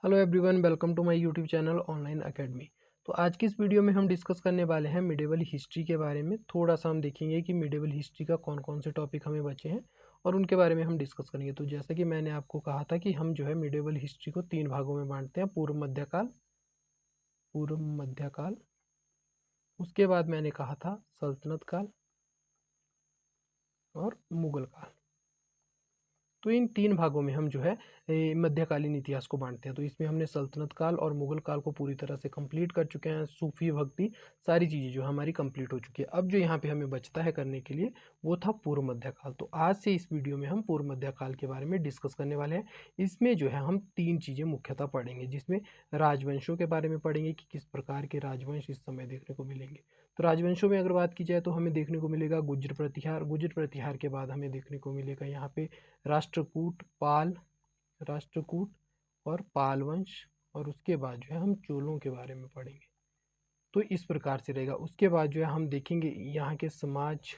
Hello everyone, welcome to my YouTube channel online academy. तो आज की इस वीडियो में हम डिस्कस करने वाले हैं मिडेवल हिस्ट्री के बारे में। थोड़ा सा हम देखेंगे कि मिडेवल हिस्ट्री का कौन कौन से टॉपिक हमें बचे हैं और उनके बारे में हम डिस्कस करेंगे। तो जैसा कि मैंने आपको कहा था कि हम जो है मिडेवल हिस्ट्री को 3 भागों में बांटते हैं, पूर्व मध्यकाल, उसके बाद मैंने कहा था सल्तनत काल और मुगल काल। तो इन 3 भागों में हम जो है मध्यकालीन इतिहास को बांटते हैं। तो इसमें हमने सल्तनत काल और मुगल काल को पूरी तरह से कंप्लीट कर चुके हैं। सूफी भक्ति सारी चीज़ें जो हमारी कंप्लीट हो चुकी है। अब जो यहाँ पे हमें बचता है करने के लिए वो था पूर्व मध्यकाल। तो आज से इस वीडियो में हम पूर्व मध्यकाल के बारे में डिस्कस करने वाले हैं। इसमें जो है हम 3 चीज़ें मुख्यतः पढ़ेंगे, जिसमें राजवंशों के बारे में पढ़ेंगे कि किस प्रकार के राजवंश इस समय देखने को मिलेंगे। तो राजवंशों में अगर बात की जाए तो हमें देखने को मिलेगा गुर्जर प्रतिहार। गुर्जर प्रतिहार के बाद हमें देखने को मिलेगा यहाँ पे राष्ट्रकूट और पाल वंश, और उसके बाद जो है हम चोलों के बारे में पढ़ेंगे। तो इस प्रकार से रहेगा। उसके बाद जो है हम देखेंगे यहाँ के समाज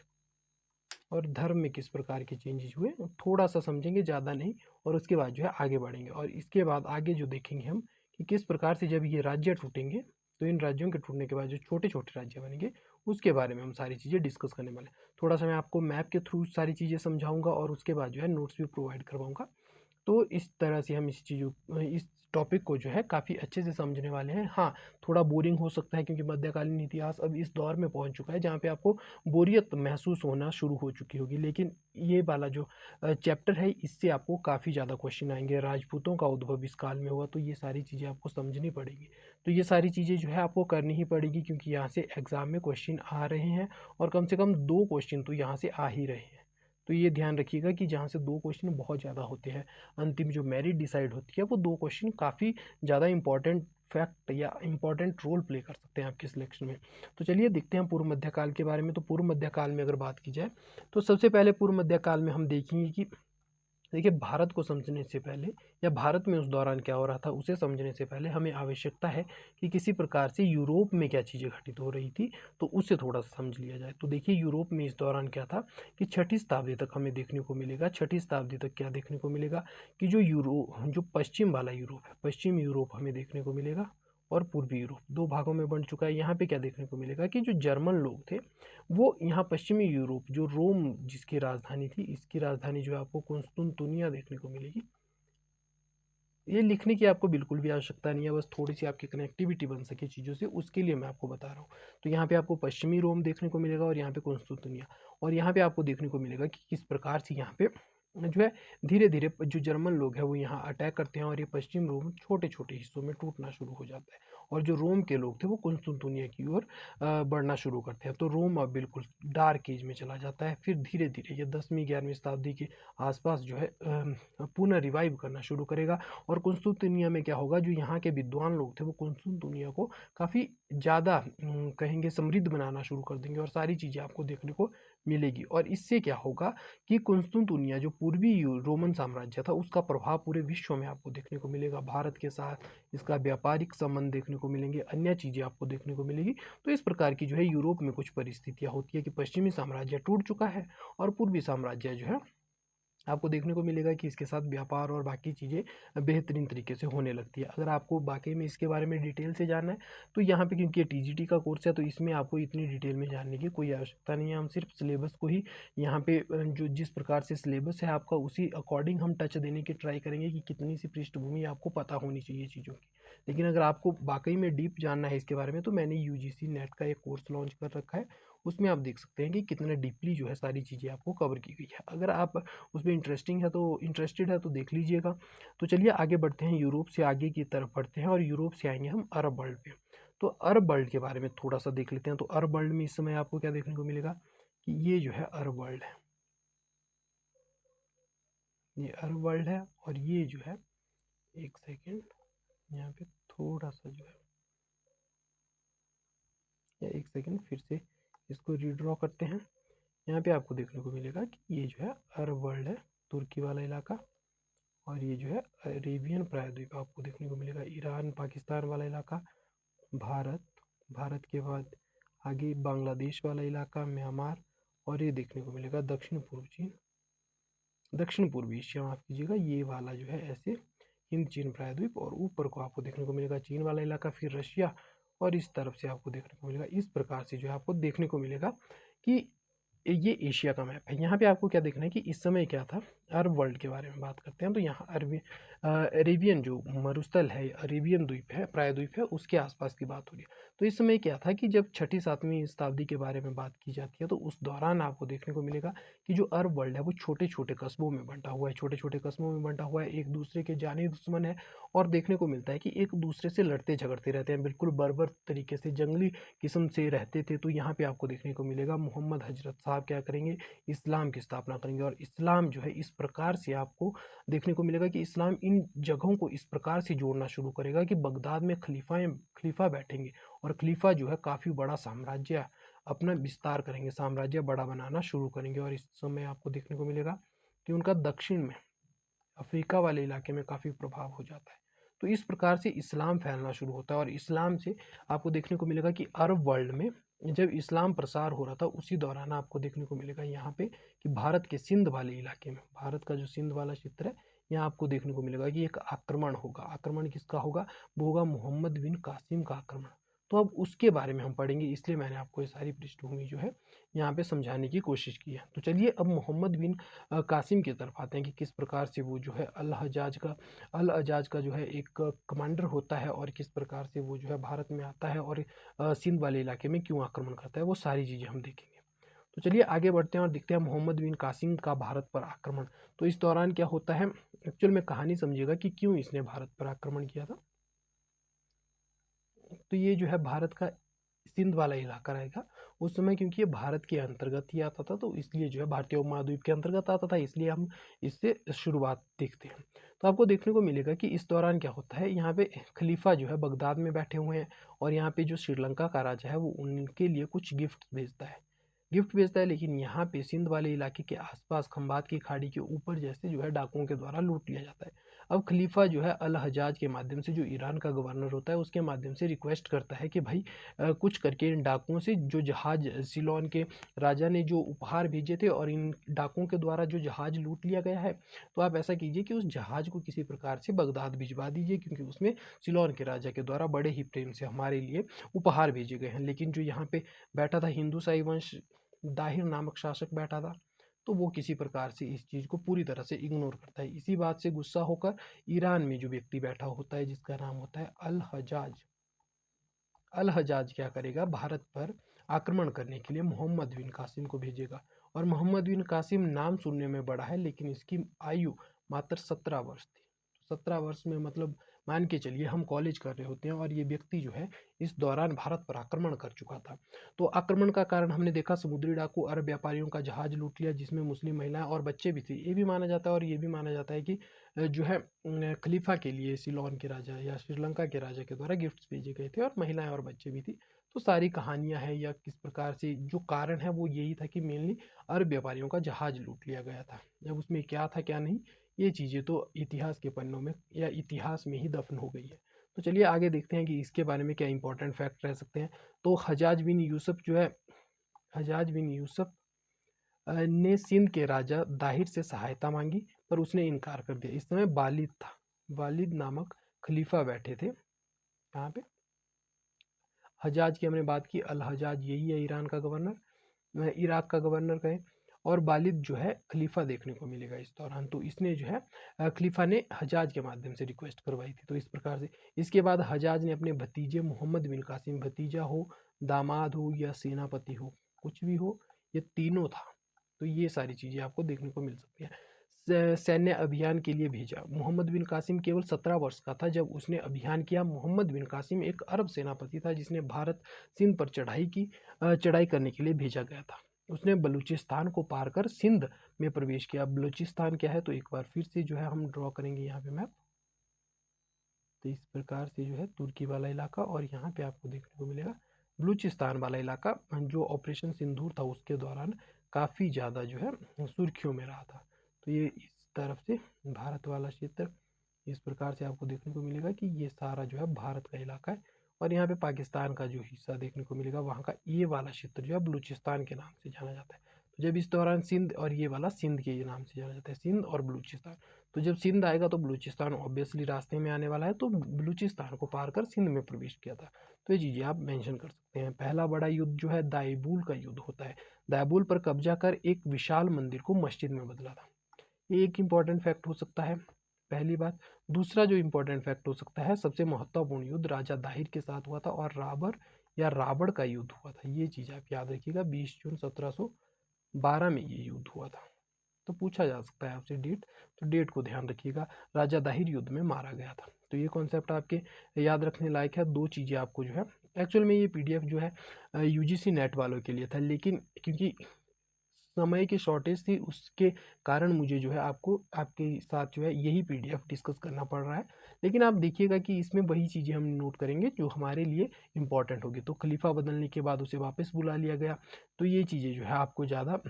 और धर्म में किस प्रकार के चेंजेस हुए, थोड़ा सा समझेंगे, ज़्यादा नहीं। और उसके बाद जो है आगे बढ़ेंगे और इसके बाद आगे जो देखेंगे हम कि किस प्रकार से जब ये राज्य टूटेंगे तो इन राज्यों के टूटने के बाद जो छोटे छोटे राज्य बनेंगे उसके बारे में हम सारी चीज़ें डिस्कस करने वाले हैं। थोड़ा सा मैं आपको मैप के थ्रू सारी चीज़ें समझाऊंगा और उसके बाद जो है नोट्स भी प्रोवाइड करवाऊंगा। तो इस तरह से हम इस टॉपिक को जो है काफ़ी अच्छे से समझने वाले हैं। हाँ, थोड़ा बोरिंग हो सकता है क्योंकि मध्यकालीन इतिहास अब इस दौर में पहुंच चुका है जहाँ पे आपको बोरियत महसूस होना शुरू हो चुकी होगी, लेकिन ये वाला जो चैप्टर है इससे आपको काफ़ी ज़्यादा क्वेश्चन आएंगे। राजपूतों का उद्भव इस काल में हुआ, तो ये सारी चीज़ें आपको समझनी पड़ेगी। तो ये सारी चीज़ें जो है आपको करनी ही पड़ेगी क्योंकि यहाँ से एग्ज़ाम में क्वेश्चन आ रहे हैं और कम से कम 2 क्वेश्चन तो यहाँ से आ ही रहे हैं। तो ये ध्यान रखिएगा कि जहाँ से 2 क्वेश्चन बहुत ज़्यादा होते हैं, अंतिम जो मेरिट डिसाइड होती है वो 2 क्वेश्चन काफ़ी ज़्यादा इंपॉर्टेंट फैक्ट या इंपॉर्टेंट रोल प्ले कर सकते हैं आपके सिलेक्शन में। तो चलिए देखते हैं पूर्व मध्यकाल के बारे में। तो पूर्व मध्यकाल में अगर बात की जाए तो सबसे पहले पूर्व मध्यकाल में हम देखेंगे कि देखिए, भारत को समझने से पहले या भारत में उस दौरान क्या हो रहा था उसे समझने से पहले हमें आवश्यकता है कि किसी प्रकार से यूरोप में क्या चीज़ें घटित हो रही थी, तो उससे थोड़ा सा समझ लिया जाए। तो देखिए, यूरोप में इस दौरान क्या था कि 6ठी शताब्दी तक हमें देखने को मिलेगा। 6ठी शताब्दी तक क्या देखने को मिलेगा कि जो पश्चिम वाला यूरोप है, पश्चिम यूरोप हमें देखने को मिलेगा और पूर्वी यूरोप 2 भागों में बंट चुका है। यहाँ पे क्या देखने को मिलेगा कि जो जर्मन लोग थे वो यहाँ पश्चिमी यूरोप, जो रोम जिसकी राजधानी थी, इसकी राजधानी जो है आपको कुंस्तुनतुनिया देखने को मिलेगी। ये लिखने की आपको बिल्कुल भी आवश्यकता नहीं है, बस थोड़ी सी आपकी कनेक्टिविटी बन सके चीज़ों से, उसके लिए मैं आपको बता रहा हूँ। तो यहाँ पे आपको पश्चिमी रोम देखने को मिलेगा और यहाँ पे कुंस्तुनतुनिया, और यहाँ पे आपको देखने को मिलेगा कि किस प्रकार से यहाँ पे जो है धीरे धीरे जो जर्मन लोग हैं वो यहाँ अटैक करते हैं और ये पश्चिम रोम छोटे छोटे हिस्सों में टूटना शुरू हो जाता है। और जो रोम के लोग थे वो कुंस्तुनतुनिया की ओर बढ़ना शुरू करते हैं। तो रोम अब बिल्कुल डार्क एज में चला जाता है। फिर धीरे धीरे ये 10वीं 11वीं शताब्दी के आसपास जो है पुनः रिवाइव करना शुरू करेगा। और कुंस्तुनतुनिया में क्या होगा, जो यहाँ के विद्वान लोग थे वो कुंस्तुनतुनिया को काफ़ी ज़्यादा कहेंगे समृद्ध बनाना शुरू कर देंगे और सारी चीज़ें आपको देखने को मिलेगी। और इससे क्या होगा कि कुंस्तुनतुनिया जो पूर्वी रोमन साम्राज्य था उसका प्रभाव पूरे विश्व में आपको देखने को मिलेगा। भारत के साथ इसका व्यापारिक संबंध देखने को मिलेंगे, अन्य चीज़ें आपको देखने को मिलेगी। तो इस प्रकार की जो है यूरोप में कुछ परिस्थितियाँ होती है कि पश्चिमी साम्राज्य टूट चुका है और पूर्वी साम्राज्य जो है आपको देखने को मिलेगा कि इसके साथ व्यापार और बाकी चीज़ें बेहतरीन तरीके से होने लगती है। अगर आपको वाकई में इसके बारे में डिटेल से जानना है तो यहाँ पे, क्योंकि ये टीजीटी का कोर्स है, तो इसमें आपको इतनी डिटेल में जानने की कोई आवश्यकता नहीं है। हम सिर्फ सिलेबस को ही यहाँ पे जो जिस प्रकार से सिलेबस है आपका उसी अकॉर्डिंग हम टच देने की ट्राई करेंगे कि कितनी सी पृष्ठभूमि आपको पता होनी चाहिए चीज़ों की। लेकिन अगर आपको वाकई में डीप जानना है इसके बारे में तो मैंने यूजीसी नेट का एक कोर्स लॉन्च कर रखा है, उसमें आप देख सकते हैं कि कितने डीपली जो है सारी चीज़ें आपको कवर की गई है। अगर आप उसमें इंटरेस्टेड है तो देख लीजिएगा। तो चलिए आगे बढ़ते हैं, यूरोप से आगे की तरफ बढ़ते हैं और यूरोप से आएंगे हम अरब वर्ल्ड पे। तो अरब वर्ल्ड के बारे में थोड़ा सा देख लेते हैं। तो अरब वर्ल्ड में इस समय आपको क्या देखने को मिलेगा कि ये जो है अरब वर्ल्ड है, ये अरब वर्ल्ड है। और ये जो है, एक सेकेंड, यहाँ पे थोड़ा सा जो है, या एक सेकेंड फिर से इसको रीड्रॉ करते हैं। यहाँ पे आपको देखने को मिलेगा कि ये जो है अरब वर्ल्ड है, तुर्की वाला इलाका। और ये जो है अरेबियन प्रायद्वीप आपको देखने को मिलेगा, ईरान पाकिस्तान वाला इलाका, भारत, भारत के बाद आगे बांग्लादेश वाला इलाका, म्यांमार। और ये देखने को मिलेगा दक्षिण पूर्व चीन, दक्षिण पूर्वी एशिया, माफ़ कीजिएगा, ये वाला जो है ऐसे हिंद चीन प्रायद्वीप, और ऊपर को आपको देखने को मिलेगा चीन वाला इलाका, फिर रशिया, और इस तरफ से आपको देखने को मिलेगा। इस प्रकार से जो है आपको देखने को मिलेगा कि ये एशिया का मैप है। यहाँ पे आपको क्या देखना है कि इस समय क्या था, अरब वर्ल्ड के बारे में बात करते हैं। तो यहाँ अरेबियन जो मरुस्थल है, अरेबियन द्वीप है, प्रायद्वीप है, उसके आसपास की बात हो रही है। तो इस समय क्या था कि जब 6ठी-7वीं शताब्दी के बारे में बात की जाती है, तो उस दौरान आपको देखने को मिलेगा कि जो अरब वर्ल्ड है वो छोटे छोटे कस्बों में बंटा हुआ है, छोटे छोटे कस्बों में बंटा हुआ है, एक दूसरे के जानी दुश्मन है, और देखने को मिलता है कि एक दूसरे से लड़ते झगड़ते रहते हैं, बिल्कुल बर्बर तरीके से जंगली किस्म से रहते थे। तो यहाँ पे आपको देखने को मिलेगा मोहम्मद हजरत साहब क्या करेंगे, इस्लाम की स्थापना करेंगे, और इस्लाम जो है इस प्रकार से आपको देखने को मिलेगा कि इस्लाम इन जगहों को इस प्रकार से जोड़ना शुरू करेगा कि बगदाद में खलीफा बैठेंगे, और खलीफा जो है काफ़ी बड़ा साम्राज्य अपना विस्तार करेंगे, साम्राज्य बड़ा बनाना शुरू करेंगे। और इस समय आपको देखने को मिलेगा कि उनका दक्षिण में अफ्रीका वाले इलाके में काफ़ी प्रभाव हो जाता है। तो इस प्रकार से इस्लाम फैलना शुरू होता है, और इस्लाम से आपको देखने को मिलेगा कि अरब वर्ल्ड में जब इस्लाम प्रसार हो रहा था, उसी दौरान आपको देखने को मिलेगा यहाँ पे कि भारत के सिंध वाले इलाके में, भारत का जो सिंध वाला क्षेत्र है, यहाँ आपको देखने को मिलेगा कि एक आक्रमण होगा। आक्रमण किसका होगा, वो होगा मोहम्मद बिन कासिम का आक्रमण। तो अब उसके बारे में हम पढ़ेंगे, इसलिए मैंने आपको ये सारी पृष्ठभूमि जो है यहाँ पे समझाने की कोशिश की है। तो चलिए अब मोहम्मद बिन कासिम की तरफ आते हैं कि किस प्रकार से वो जो है अल हजाज का जो है एक कमांडर होता है, और किस प्रकार से वो जो है भारत में आता है, और सिंध वाले इलाके में क्यों आक्रमण करता है, वो सारी चीज़ें हम देखेंगे। तो चलिए आगे बढ़ते हैं और देखते हैं मोहम्मद बिन कासिम का भारत पर आक्रमण। तो इस दौरान क्या होता है, एक्चुअल में कहानी समझिएगा कि क्यों इसने भारत पर आक्रमण किया था। तो ये जो है भारत का सिंध वाला इलाका रहेगा उस समय, क्योंकि ये भारत के अंतर्गत ही आता था, तो इसलिए जो है भारतीय उपमहाद्वीप के अंतर्गत आता था, इसलिए हम इससे शुरुआत देखते हैं। तो आपको देखने को मिलेगा कि इस दौरान क्या होता है, यहाँ पे खलीफा जो है बगदाद में बैठे हुए हैं, और यहाँ पे जो श्रीलंका का राजा है वो उनके लिए कुछ गिफ्ट भेजता है, लेकिन यहाँ पे सिंध वाले इलाके के आसपास खंबात की खाड़ी के ऊपर जैसे जो है डाकुओं के द्वारा लूट लिया जाता है। अब खलीफा जो है अल हजाज के माध्यम से, जो ईरान का गवर्नर होता है, उसके माध्यम से रिक्वेस्ट करता है कि भाई कुछ करके इन डाकुओं से जो जहाज सिलोन के राजा ने जो उपहार भेजे थे, और इन डाकुओं के द्वारा जो जहाज लूट लिया गया है, तो आप ऐसा कीजिए कि उस जहाज को किसी प्रकार से बगदाद भिजवा दीजिए, क्योंकि उसमें सिलोन के राजा के द्वारा बड़े ही प्रेम से हमारे लिए उपहार भेजे गए हैं। लेकिन जो यहाँ पे बैठा था हिंदूशाही वंश, दाहिर नामक शासक बैठा था, तो वो किसी प्रकार से इस चीज़ को पूरी तरह से इग्नोर करता है। इसी बात से गुस्सा होकर ईरान में जो व्यक्ति बैठा होता है, जिसका नाम होता है अल हजाज क्या करेगा, भारत पर आक्रमण करने के लिए मोहम्मद बिन कासिम को भेजेगा। और मोहम्मद बिन कासिम नाम सुनने में बड़ा है, लेकिन इसकी आयु मात्र 17 वर्ष थी। 17 वर्ष में मतलब मान के चलिए हम कॉलेज कर रहे होते हैं, और ये व्यक्ति जो है इस दौरान भारत पर आक्रमण कर चुका था। तो आक्रमण का कारण हमने देखा, समुद्री डाकू अरब व्यापारियों का जहाज लूट लिया, जिसमें मुस्लिम महिलाएं और बच्चे भी थे। ये भी माना जाता है, और ये भी माना जाता है कि जो है खलीफा के लिए सिलोन के राजा या श्रीलंका के राजा के द्वारा गिफ्ट्स भेजे गए थे, और महिलाएं और बच्चे भी थी। तो सारी कहानियां हैं, या किस प्रकार से जो कारण है वो यही था कि मेनली अरब व्यापारियों का जहाज लूट लिया गया था। जब उसमें क्या था क्या नहीं, ये चीज़ें तो इतिहास के पन्नों में या इतिहास में ही दफन हो गई है। तो चलिए आगे देखते हैं कि इसके बारे में क्या इंपॉर्टेंट फैक्ट रह सकते हैं। तो हजाज बिन यूसुफ ने सिंध के राजा दाहिर से सहायता मांगी, पर उसने इनकार कर दिया। इस समय वालिद नामक खलीफा बैठे थे। यहाँ पे हजाज की हमने बात की, अल हजाज यही है ईरान का गवर्नर, इराक का गवर्नर कहे, और वालिद जो है खलीफा देखने को मिलेगा इस दौरान। तो इसने जो है खलीफा ने हजाज के माध्यम से रिक्वेस्ट करवाई थी। तो इस प्रकार से इसके बाद हजाज ने अपने भतीजे मोहम्मद बिन कासिम, भतीजा हो, दामाद हो, या सेनापति हो, कुछ भी हो, ये तीनों था। तो ये सारी चीज़ें आपको देखने को मिल सकती हैं। सैन्य अभियान के लिए भेजा। मोहम्मद बिन कासिम केवल 17 वर्ष का था जब उसने अभियान किया। मोहम्मद बिन कासिम एक अरब सेनापति था, जिसने भारत सिंध पर चढ़ाई करने के लिए भेजा गया था। उसने बलूचिस्तान को पार कर सिंध में प्रवेश किया। बलूचिस्तान क्या है, तो एक बार फिर से जो है हम ड्रॉ करेंगे यहाँ पे मैप। तो इस प्रकार से जो है तुर्की वाला इलाका, और यहाँ पे आपको देखने को मिलेगा बलूचिस्तान वाला इलाका, जो ऑपरेशन सिंदूर था उसके दौरान काफ़ी ज़्यादा जो है सुर्खियों में रहा था। तो ये इस तरफ से भारत वाला क्षेत्र इस प्रकार से आपको देखने को मिलेगा कि ये सारा जो है भारत का इलाका है, और यहाँ पे पाकिस्तान का जो हिस्सा देखने को मिलेगा, वहाँ का ये वाला क्षेत्र जो है बलूचिस्तान के नाम से जाना जाता है। जब इस दौरान सिंध, और ये वाला सिंध के नाम से जाना जाता है, सिंध और बलूचिस्तान। तो जब सिंध आएगा तो बलूचिस्तान ऑब्वियसली रास्ते में आने वाला है, तो बलूचिस्तान को पार कर सिंध में प्रवेश किया था। तो ये चीज़ें आप मेंशन कर सकते हैं। पहला बड़ा युद्ध जो है दाइबुल का युद्ध होता है। दाइबुल पर कब्जा कर एक विशाल मंदिर को मस्जिद में बदला था। ये एक इम्पॉर्टेंट फैक्ट हो सकता है, पहली बात। दूसरा जो इम्पोर्टेंट फैक्ट हो सकता है, सबसे महत्वपूर्ण युद्ध राजा दाहिर के साथ हुआ था और राबर या रावण का युद्ध हुआ था। ये चीज़ आप याद रखिएगा, 20 जून 1712 में ये युद्ध हुआ था। तो पूछा जा सकता है आपसे डेट, तो डेट को ध्यान रखिएगा। राजा दाहिर युद्ध में मारा गया था। तो ये कॉन्सेप्ट आपके याद रखने लायक है। दो चीज़ें आपको जो है, एक्चुअल में ये पीडीएफ जो है यूजीसी नेट वालों के लिए था, लेकिन क्योंकि समय की शॉर्टेज थी उसके कारण मुझे जो है आपको आपके साथ जो है यही पीडीएफ डिस्कस करना पड़ रहा है। लेकिन आप देखिएगा कि इसमें वही चीज़ें हम नोट करेंगे जो हमारे लिए इंपॉर्टेंट होगी। तो खलीफा बदलने के बाद उसे वापस बुला लिया गया। तो ये चीज़ें जो है आपको ज़्यादा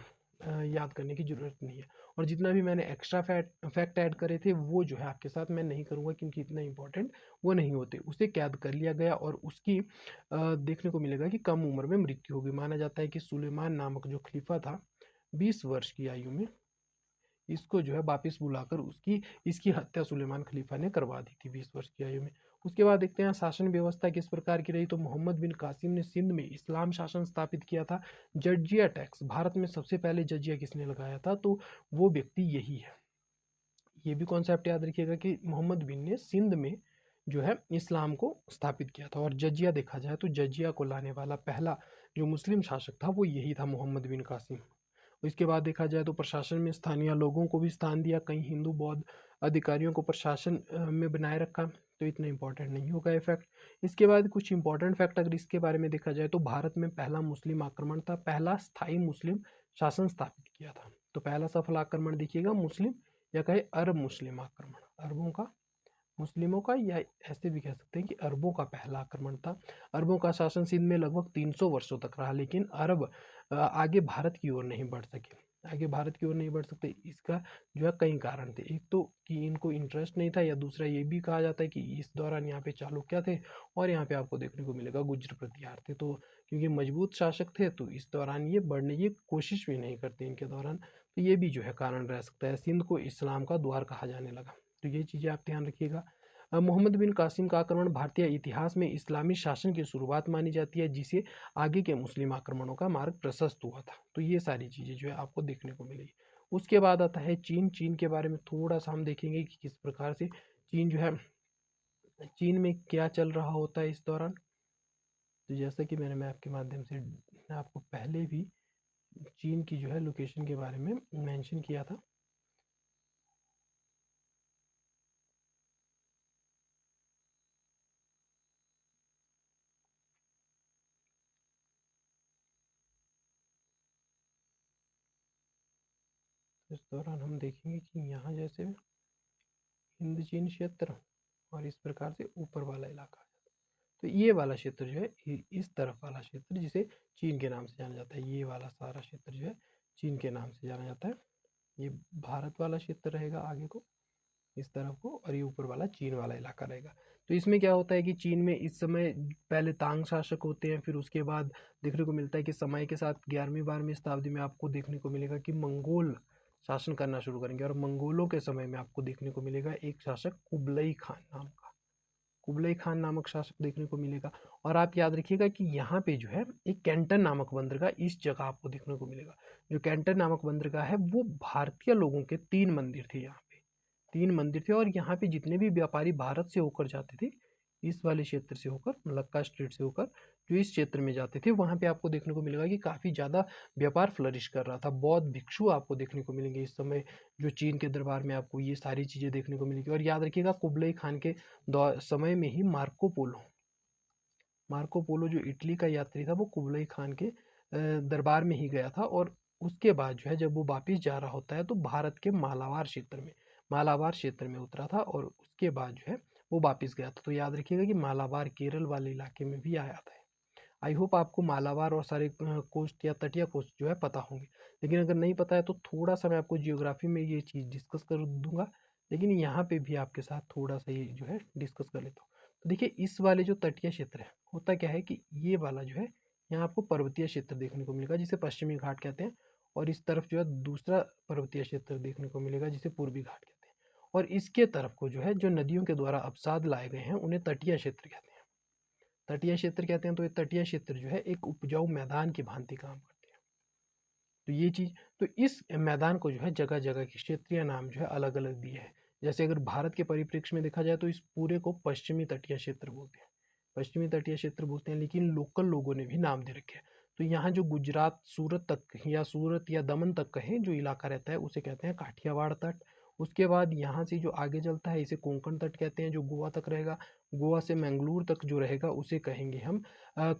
याद करने की ज़रूरत नहीं है। और जितना भी मैंने एक्स्ट्रा फैक्ट ऐड करे थे वो जो है आपके साथ मैं नहीं करूँगा, क्योंकि इतना इंपॉर्टेंट वो नहीं होते। उसे कैद कर लिया गया और उसकी देखने को मिलेगा कि कम उम्र में मृत्यु हो गई। माना जाता है कि सुलेमान नामक जो खलीफा था 20 वर्ष की आयु में इसको जो है वापिस बुलाकर इसकी हत्या सुलेमान खलीफा ने करवा दी थी 20 वर्ष की आयु में। उसके बाद देखते हैं शासन व्यवस्था किस प्रकार की रही। तो मोहम्मद बिन कासिम ने सिंध में इस्लाम शासन स्थापित किया था। जजिया टैक्स, भारत में सबसे पहले जजिया किसने लगाया था, तो वो व्यक्ति यही है। ये भी कॉन्सेप्ट याद रखिएगा कि मोहम्मद बिन ने सिंध में जो है इस्लाम को स्थापित किया था। और जजिया देखा जाए तो जजिया को लाने वाला पहला जो मुस्लिम शासक था वो यही था, मोहम्मद बिन कासिम। इसके बाद देखा जाए तो प्रशासन में स्थानीय लोगों को भी स्थान दिया। कई हिंदू बौद्ध अधिकारियों को प्रशासन में बनाए रखा। तो इतना इंपॉर्टेंट नहीं होगा ये फैक्ट। इसके बाद कुछ इंपॉर्टेंट फैक्ट अगर इसके बारे में देखा जाए तो भारत में पहला मुस्लिम आक्रमण था, पहला स्थायी मुस्लिम शासन स्थापित किया था। तो पहला सफल आक्रमण देखिएगा मुस्लिम या कहे अरब मुस्लिम आक्रमण, अरबों का मुस्लिमों का, या ऐसे भी कह सकते हैं कि अरबों का पहला आक्रमण था। अरबों का शासन सिंध में लगभग 300 वर्षों तक रहा, लेकिन अरब आगे भारत की ओर नहीं बढ़ सके। आगे भारत की ओर नहीं बढ़ सकते, इसका जो है कई कारण थे। एक तो कि इनको इंटरेस्ट नहीं था, या दूसरा ये भी कहा जाता है कि इस दौरान यहाँ पे चालुक्य थे और यहाँ पे आपको देखने को मिलेगा गुज्जर प्रतिहार थे। तो क्योंकि मजबूत शासक थे तो इस दौरान ये बढ़ने की कोशिश भी नहीं करते इनके दौरान। तो ये भी जो है कारण रह सकता है। सिंध को इस्लाम का द्वार कहा जाने लगा। तो ये चीज़ें आप ध्यान रखिएगा। मोहम्मद बिन कासिम का आक्रमण भारतीय इतिहास में इस्लामी शासन की शुरुआत मानी जाती है, जिसे आगे के मुस्लिम आक्रमणों का मार्ग प्रशस्त हुआ था। तो ये सारी चीज़ें जो है आपको देखने को मिलेगी। उसके बाद आता है चीन। चीन के बारे में थोड़ा सा हम देखेंगे कि किस प्रकार से चीन जो है, चीन में क्या चल रहा होता है इस दौरान। तो जैसा कि मैंने मैप के माध्यम से आपको पहले भी चीन की जो है लोकेशन के बारे में मेंशन किया था। इस दौरान हम देखेंगे कि यहाँ जैसे हिंद चीन क्षेत्र और इस प्रकार से ऊपर वाला इलाका, तो ये वाला क्षेत्र जो है इस तरफ वाला क्षेत्र जिसे चीन के नाम से जाना जाता है, ये वाला सारा क्षेत्र जो है चीन के नाम से जाना जाता है। ये भारत वाला क्षेत्र रहेगा आगे को इस तरफ को, और ये ऊपर वाला चीन वाला इलाका रहेगा। तो इसमें क्या होता है कि चीन में इस समय पहले तांग शासक होते हैं, फिर उसके बाद देखने को मिलता है कि समय के साथ 11वीं 12वीं शताब्दी में आपको देखने को मिलेगा कि मंगोल शासन करना शुरू करेंगे। और मंगोलों के समय में आपको देखने को मिलेगा एक शासक कुबलई खान नाम का, कुबलई खान नामक शासक देखने को मिलेगा। और आप याद रखिएगा कि यहाँ पे जो है एक कैंटन नामक बंदरगाह इस जगह आपको देखने को मिलेगा। जो कैंटन नामक बंदरगाह है वो भारतीय लोगों के 3 मंदिर थे यहाँ पे, 3 मंदिर थे। और यहाँ पे जितने भी व्यापारी भारत से होकर जाते थे, इस वाले क्षेत्र से होकर, मलक्का स्ट्रेट से होकर जो इस क्षेत्र में जाते थे, वहाँ पे आपको देखने को मिलेगा कि काफ़ी ज़्यादा व्यापार फ्लरिश कर रहा था। बौद्ध भिक्षु आपको देखने को मिलेंगे इस समय जो चीन के दरबार में आपको ये सारी चीज़ें देखने को मिलेगी। और याद रखिएगा कुबलई खान के समय में ही मार्को पोलो जो इटली का यात्री था वो कुबलई खान के दरबार में ही गया था। और उसके बाद जो है जब वो वापिस जा रहा होता है तो भारत के मालाबार क्षेत्र में उतरा था, और उसके बाद जो है वो वापिस गया था। तो याद रखिएगा कि मालाबार केरल वाले इलाके में भी आया था। आई होप आपको मालाबार और सारे कोस्ट या तटीय कोस्ट जो है पता होंगे। लेकिन अगर नहीं पता है तो थोड़ा सा मैं आपको जियोग्राफी में ये चीज़ डिस्कस कर दूंगा, लेकिन यहाँ पे भी आपके साथ थोड़ा सा ये जो है डिस्कस कर लेता हूँ। तो देखिए इस वाले जो तटीय क्षेत्र है, होता क्या है कि ये वाला जो है यहाँ आपको पर्वतीय क्षेत्र देखने को मिलेगा जिसे पश्चिमी घाट कहते हैं। और इस तरफ जो है दूसरा पर्वतीय क्षेत्र देखने को मिलेगा जिसे पूर्वी घाट कहते हैं। और इसके तरफ को जो है जो नदियों के द्वारा अवसाद लाए गए हैं उन्हें तटीय क्षेत्र कहते हैं। तटीय क्षेत्र कहते हैं। तो ये तटीय क्षेत्र जो है एक उपजाऊ मैदान की भांति काम करते हैं। तो ये चीज, तो इस मैदान को जो है जगह जगह के क्षेत्रीय नाम जो है अलग अलग दिए हैं। जैसे अगर भारत के परिप्रेक्ष्य में देखा जाए तो इस पूरे को पश्चिमी तटीय क्षेत्र बोलते हैं, पश्चिमी तटीय क्षेत्र बोलते हैं। लेकिन लोकल लोगों ने भी नाम दे रखे हैं। तो यहाँ जो गुजरात सूरत तक या सूरत या दमन तक कहे जो इलाका रहता है उसे कहते हैं काठियावाड़ तट। उसके बाद यहाँ से जो आगे चलता है इसे कोंकण तट कहते हैं, जो गोवा तक रहेगा। गोवा से मैंगलोर तक जो रहेगा उसे कहेंगे हम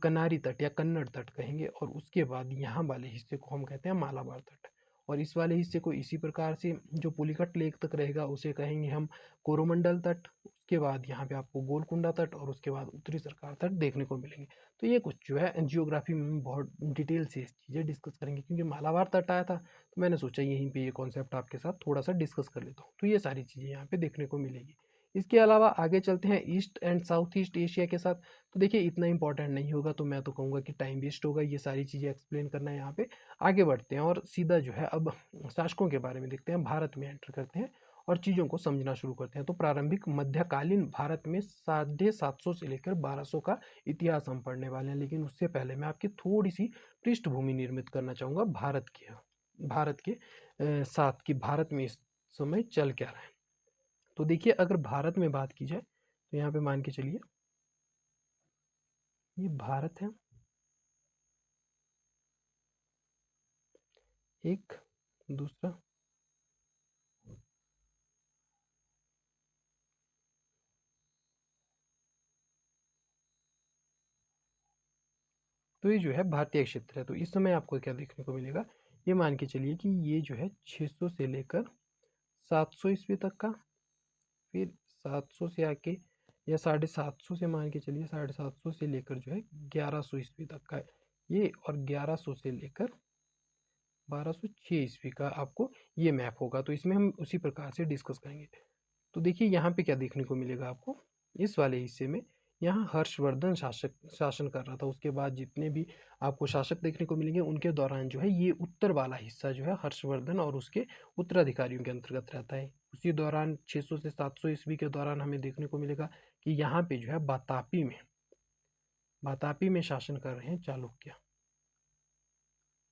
कनारी तट या कन्नड़ तट कहेंगे। और उसके बाद यहाँ वाले हिस्से को हम कहते हैं मालाबार तट। और इस वाले हिस्से को इसी प्रकार से जो पुलिकट लेक तक रहेगा उसे कहेंगे हम कोरोमंडल तट। उसके बाद यहाँ पे आपको गोलकुंडा तट और उसके बाद उत्तरी सरकार तट देखने को मिलेंगे। तो ये कुछ जो है जियोग्राफी में बहुत डिटेल से चीज़ें डिस्कस करेंगे, क्योंकि मालाबार तट आया था तो मैंने सोचा यहीं पे ये कॉन्सेप्ट आपके साथ थोड़ा सा डिस्कस कर लेता हूँ। तो ये सारी चीज़ें यहाँ पे देखने को मिलेगी। इसके अलावा आगे चलते हैं east and south east Asia के साथ। तो देखिए इतना इंपॉर्टेंट नहीं होगा, तो मैं तो कहूँगा कि टाइम वेस्ट होगा ये सारी चीज़ें एक्सप्लेन करना है यहाँ पे। आगे बढ़ते हैं और सीधा जो है अब शासकों के बारे में देखते हैं, भारत में एंटर करते हैं और चीज़ों को समझना शुरू करते हैं। तो प्रारंभिक मध्यकालीन भारत में 750 से लेकर 1200 का इतिहास हम पढ़ने वाले हैं। लेकिन उससे पहले मैं आपकी थोड़ी सी पृष्ठभूमि निर्मित करना चाहूँगा भारत के साथ कि भारत में इस समय चल क्या रहा है। तो देखिए अगर भारत में बात की जाए तो यहाँ पे मान के चलिए ये भारत है, एक दूसरा तो ये जो है भारतीय क्षेत्र है। तो इस समय आपको क्या देखने को मिलेगा, ये मान के चलिए कि ये जो है 600 से लेकर 700 ईस्वी तक का, फिर 700 से आके या 750 से मान के चलिए 750 से लेकर जो है 1100 ईस्वी तक का ये, और 1100 से लेकर 1206 ईस्वी का आपको ये मैप होगा। तो इसमें हम उसी प्रकार से डिस्कस करेंगे। तो देखिए यहाँ पे क्या देखने को मिलेगा आपको, इस वाले हिस्से में यहाँ हर्षवर्धन शासन कर रहा था। उसके बाद जितने भी आपको शासक देखने को मिलेंगे उनके दौरान जो है ये उत्तर वाला हिस्सा जो है हर्षवर्धन और उसके उत्तराधिकारियों के अंतर्गत रहता है। उसी दौरान 600 से 700 ईस्वी के दौरान हमें देखने को मिलेगा कि यहाँ पे जो है बातापी में शासन कर रहे हैं चालुक्य,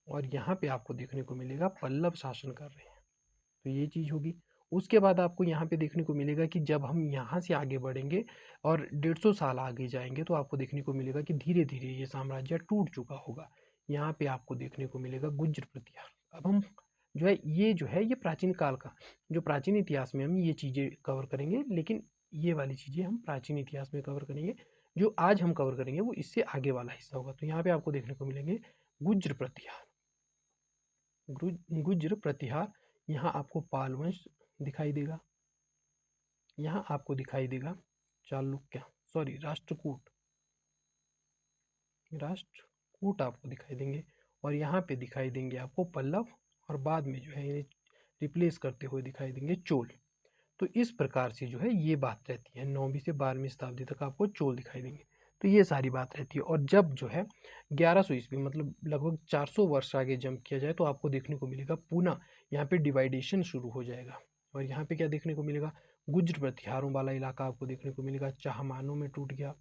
और यहाँ पे आपको देखने को मिलेगा पल्लव शासन कर रहे हैं। तो ये चीज़ होगी। उसके बाद आपको यहाँ पे देखने को मिलेगा कि जब हम यहाँ से आगे बढ़ेंगे और 150 साल आगे जाएंगे तो आपको देखने को मिलेगा कि धीरे धीरे ये साम्राज्य टूट चुका होगा। यहाँ पे आपको देखने को मिलेगा गुज्जर प्रतिहार। अब हम जो है ये प्राचीन काल का, जो प्राचीन इतिहास में हम ये चीज़ें कवर करेंगे, लेकिन ये वाली चीज़ें हम प्राचीन इतिहास में कवर करेंगे। जो आज हम कवर करेंगे वो इससे आगे वाला हिस्सा होगा। तो यहाँ पे आपको देखने को मिलेंगे गुज्जर प्रतिहार। गुज्जर प्रतिहार, यहाँ आपको पाल वंश दिखाई देगा, यहाँ आपको दिखाई देगा चालुक्य, सॉरी राष्ट्रकूट आपको दिखाई देंगे, और यहाँ पे दिखाई देंगे आपको पल्लव, और बाद में जो है इन्हें रिप्लेस करते हुए दिखाई देंगे चोल। तो इस प्रकार से जो है ये बात रहती है। 9वीं से 12वीं शताब्दी तक आपको चोल दिखाई देंगे। तो ये सारी बात रहती है। और जब जो है 1100 ईस्वी मतलब लगभग 400 वर्ष आगे जंप किया जाए तो आपको देखने को मिलेगा पुनः यहाँ पे डिवाइडेशन शुरू हो जाएगा। और यहाँ पे क्या देखने को मिलेगा, गुज्र प्रतिहारों वाला इलाका आपको देखने को मिलेगा चाहमानों में टूट गया।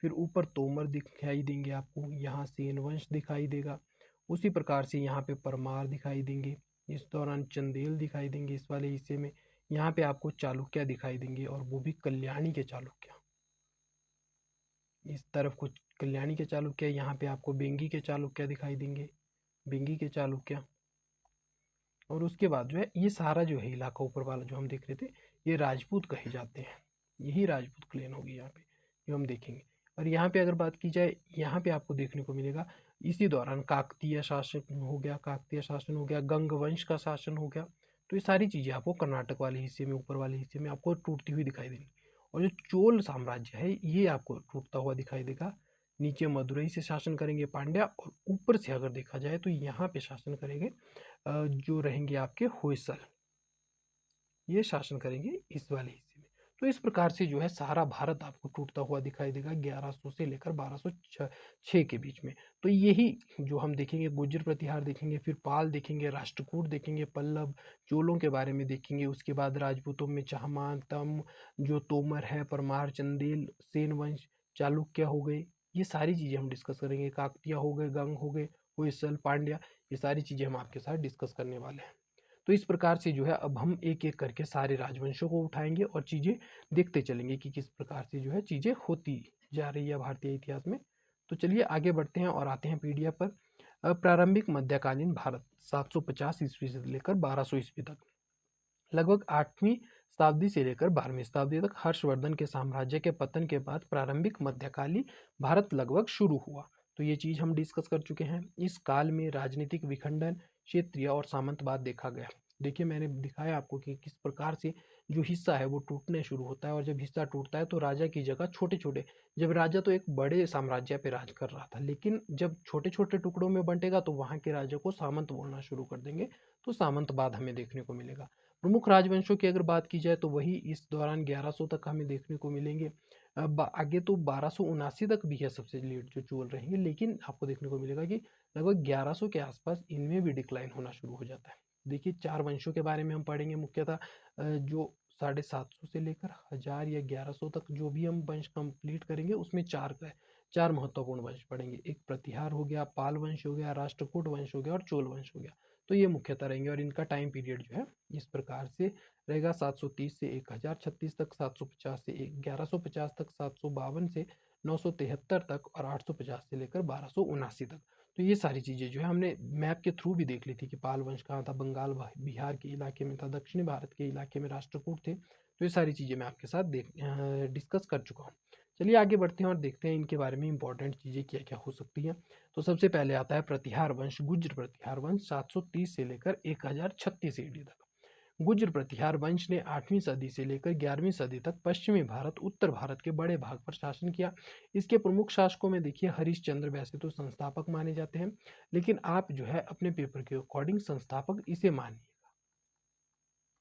फिर ऊपर तोमर दिखाई देंगे आपको, यहाँ सेन वंश दिखाई देगा। उसी प्रकार से यहाँ पे परमार दिखाई देंगे। इस दौरान चंदेल दिखाई देंगे इस वाले हिस्से में। यहाँ पे आपको चालुक्य दिखाई देंगे, और वो भी कल्याणी के चालुक्य। इस तरफ कुछ कल्याणी के चालुक्य, यहाँ पे आपको बेंगी के चालुक्य दिखाई देंगे, बेंगी के चालुक्य। और उसके बाद जो है ये सारा जो है इलाका ऊपर वाला जो हम देख रहे थे ये राजपूत कहे जाते हैं। यही राजपूत क्लेन होगी यहाँ पे जो हम देखेंगे। और यहाँ पे अगर बात की जाए, यहाँ पे आपको देखने को मिलेगा इसी दौरान काकतीय शासन हो गया, गंग वंश का शासन हो गया। तो ये सारी चीज़ें आपको कर्नाटक वाले हिस्से में, ऊपर वाले हिस्से में आपको टूटती हुई दिखाई देगी। और जो चोल साम्राज्य है ये आपको टूटता हुआ दिखाई देगा। नीचे मदुरई से शासन करेंगे पांड्या, और ऊपर से अगर देखा जाए तो यहाँ पे शासन करेंगे जो रहेंगे आपके होयसल, ये शासन करेंगे इस वाले हिस्से में। तो इस प्रकार से जो है सारा भारत आपको टूटता हुआ दिखाई देगा 1100 से लेकर 1206 के बीच में। तो यही जो हम देखेंगे, गुर्जर प्रतिहार देखेंगे, फिर पाल देखेंगे, राष्ट्रकूट देखेंगे, पल्लव, चोलों के बारे में देखेंगे, उसके बाद राजपूतों में चाहमान, तम, जो तोमर है, परमार, चंदेल, सेन वंश, चालुक्य हो गए, ये सारी चीज़ें हम डिस्कस करेंगे। काकतीय हो गए, गंग हो गए, होयसल, पांड्या, ये सारी चीज़ें हम आपके साथ डिस्कस करने वाले हैं। तो इस प्रकार से जो है अब हम एक एक करके सारे राजवंशों को उठाएंगे और चीज़ें देखते चलेंगे कि किस प्रकार से जो है चीज़ें होती जा रही है भारतीय इतिहास में। तो चलिए आगे बढ़ते हैं और आते हैं पीडीएफ पर। प्रारंभिक मध्यकालीन भारत 750 ईस्वी से लेकर 1200 ईस्वी तक, लगभग 8वीं शताब्दी से लेकर 12वीं शताब्दी तक हर्षवर्धन के साम्राज्य के पतन के बाद प्रारंभिक मध्यकालीन भारत लगभग शुरू हुआ। तो ये चीज़ हम डिस्कस कर चुके हैं। इस काल में राजनीतिक विखंडन, क्षेत्रीय और सामंतवाद देखा गया। देखिए मैंने दिखाया आपको कि किस प्रकार से जो हिस्सा है वो टूटने शुरू होता है, और जब हिस्सा टूटता है तो राजा की जगह छोटे छोटे, जब राजा तो एक बड़े साम्राज्य पे राज कर रहा था, लेकिन जब छोटे छोटे टुकड़ों में बंटेगा तो वहाँ के राजा को सामंत बोलना शुरू कर देंगे, तो सामंतवाद हमें देखने को मिलेगा। प्रमुख राजवंशों की अगर बात की जाए तो वही इस दौरान 1100 तक हमें देखने को मिलेंगे। अब आगे तो 1279 तक भी है सबसे लेट जो चोल रहेंगे, लेकिन आपको देखने को मिलेगा कि लगभग 1100 के आसपास इनमें भी डिक्लाइन होना शुरू हो जाता है। देखिए 4 वंशों के बारे में हम पढ़ेंगे मुख्यतः, जो 750 से लेकर 1000 या 1100 तक जो भी हम वंश कंप्लीट करेंगे उसमें 4 का है, 4 महत्वपूर्ण वंश पढ़ेंगे। एक प्रतिहार हो गया, पाल वंश हो गया, राष्ट्रकूट वंश हो गया और चोल वंश हो गया। तो ये मुख्यतः रहेंगे और इनका टाइम पीरियड जो है इस प्रकार से रहेगा, 730 से 1036 तक, 750 से 1150 तक, 752 से 973 तक और 850 से लेकर 1279 तक। तो ये सारी चीज़ें जो है हमने मैप के थ्रू भी देख ली थी कि पाल वंश कहाँ था, बंगाल बिहार के इलाके में था, दक्षिणी भारत के इलाके में राष्ट्रकूट थे। तो ये सारी चीज़ें मैं आपके साथ डिस्कस कर चुका हूँ। चलिए आगे बढ़ते हैं और देखते हैं इनके बारे में इंपॉर्टेंट चीज़ें क्या क्या हो सकती हैं। तो सबसे पहले आता है प्रतिहार वंश, गुज्र प्रतिहार वंश 730 से लेकर 1036 ईडी तक। गुज्र प्रतिहार वंश ने 8वीं सदी से लेकर 11वीं सदी तक पश्चिमी भारत, उत्तर भारत के बड़े भाग पर शासन किया। इसके प्रमुख शासकों में देखिए हरिश्चंद्र वैसे तो संस्थापक माने जाते हैं, लेकिन आप जो है अपने पेपर के अकॉर्डिंग संस्थापक इसे मानिए,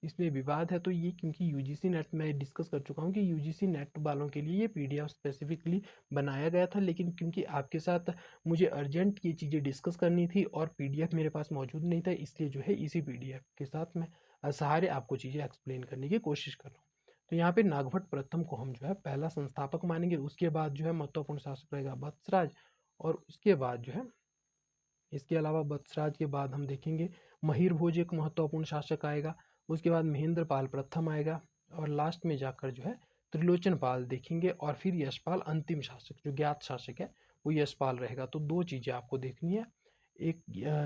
इसमें विवाद है। तो ये क्योंकि यूजीसी नेट में डिस्कस कर चुका हूँ कि यूजीसी नेट वालों के लिए ये पीडीएफ स्पेसिफिकली बनाया गया था, लेकिन क्योंकि आपके साथ मुझे अर्जेंट ये चीज़ें डिस्कस करनी थी और पीडीएफ मेरे पास मौजूद नहीं था, इसलिए जो है इसी पीडीएफ के साथ मैं सहारे आपको चीज़ें एक्सप्लेन करने की कोशिश कर रहा हूँ। तो यहाँ पे नागभट्ट प्रथम को हम जो है पहला संस्थापक मानेंगे। उसके बाद जो है महत्वपूर्ण शासक रहेगा वत्सराज, और उसके बाद जो है इसके अलावा वत्सराज के बाद हम देखेंगे महिर भोज एक महत्वपूर्ण शासक आएगा। उसके बाद महेंद्र पाल प्रथम आएगा और लास्ट में जाकर जो है त्रिलोचन पाल देखेंगे, और फिर यशपाल अंतिम शासक, जो ज्ञात शासक है वो यशपाल रहेगा। तो दो चीज़ें आपको देखनी है, एक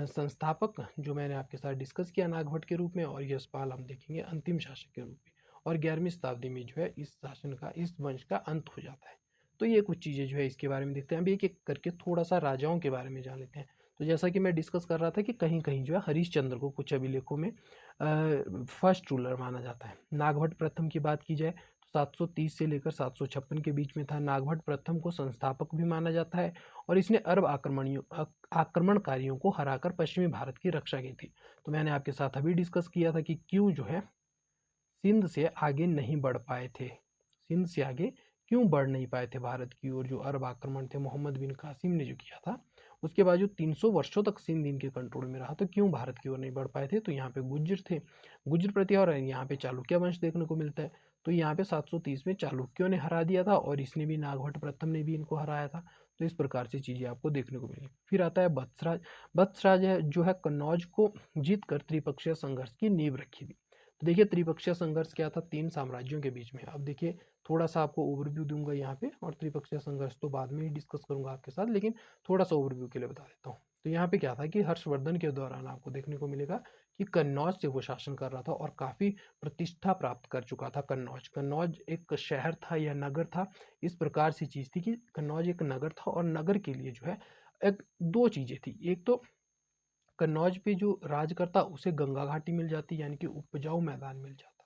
संस्थापक जो मैंने आपके साथ डिस्कस किया नागभट्ट के रूप में, और यशपाल हम देखेंगे अंतिम शासक के रूप में। और 11वीं शताब्दी में जो है इस शासन का, इस वंश का अंत हो जाता है। तो ये कुछ चीज़ें जो है इसके बारे में देखते हैं। अभी एक एक करके थोड़ा सा राजाओं के बारे में जान लेते हैं। तो जैसा कि मैं डिस्कस कर रहा था कि कहीं कहीं जो है हरिश्चंद्र को कुछ अभिलेखों में फर्स्ट रूलर माना जाता है। नागभट्ट प्रथम की बात की जाए तो 730 से लेकर 756 के बीच में था। नागभट्ट प्रथम को संस्थापक भी माना जाता है और इसने अरब आक्रमणकारियों को हराकर पश्चिमी भारत की रक्षा की थी। तो मैंने आपके साथ अभी डिस्कस किया था कि क्यों जो है सिंध से आगे नहीं बढ़ पाए थे, सिंध से आगे क्यों बढ़ नहीं पाए थे भारत की ओर। जो अरब आक्रमण थे मोहम्मद बिन कासिम ने जो किया था, उसके बाद जो 300 वर्षों तक सिंध इनके कंट्रोल में रहा, तो क्यों भारत की ओर नहीं बढ़ पाए थे। तो यहाँ पे गुज्जर थे, गुज्जर प्रतिहार, और यहाँ पे चालुक्य वंश देखने को मिलता है। तो यहाँ पे 730 में चालुक्यों ने हरा दिया था और इसने भी, नागभट्ट प्रथम ने भी इनको हराया था। तो इस प्रकार से चीजें आपको देखने को मिली। फिर आता है वत्सराज। वत्सराज है जो है कन्नौज को जीत कर त्रिपक्षीय संघर्ष की नींव रखी थी। तो देखिए त्रिपक्षीय संघर्ष क्या था, 3 साम्राज्यों के बीच में। अब देखिए थोड़ा सा आपको ओवरव्यू दूंगा यहाँ पे, और त्रिपक्षीय संघर्ष तो बाद में ही डिस्कस करूंगा आपके साथ, लेकिन थोड़ा सा ओवरव्यू के लिए बता देता हूँ। तो यहाँ पे क्या था कि हर्षवर्धन के दौरान आपको देखने को मिलेगा कि कन्नौज से वो शासन कर रहा था और काफी प्रतिष्ठा प्राप्त कर चुका था। कन्नौज, कन्नौज एक शहर था या नगर था, इस प्रकार से चीज थी कि कन्नौज एक नगर था, और नगर के लिए जो है एक दो चीजें थी। एक तो कन्नौज पे जो राज करता उसे गंगा घाटी मिल जाती, यानी कि उपजाऊ मैदान मिल जाता,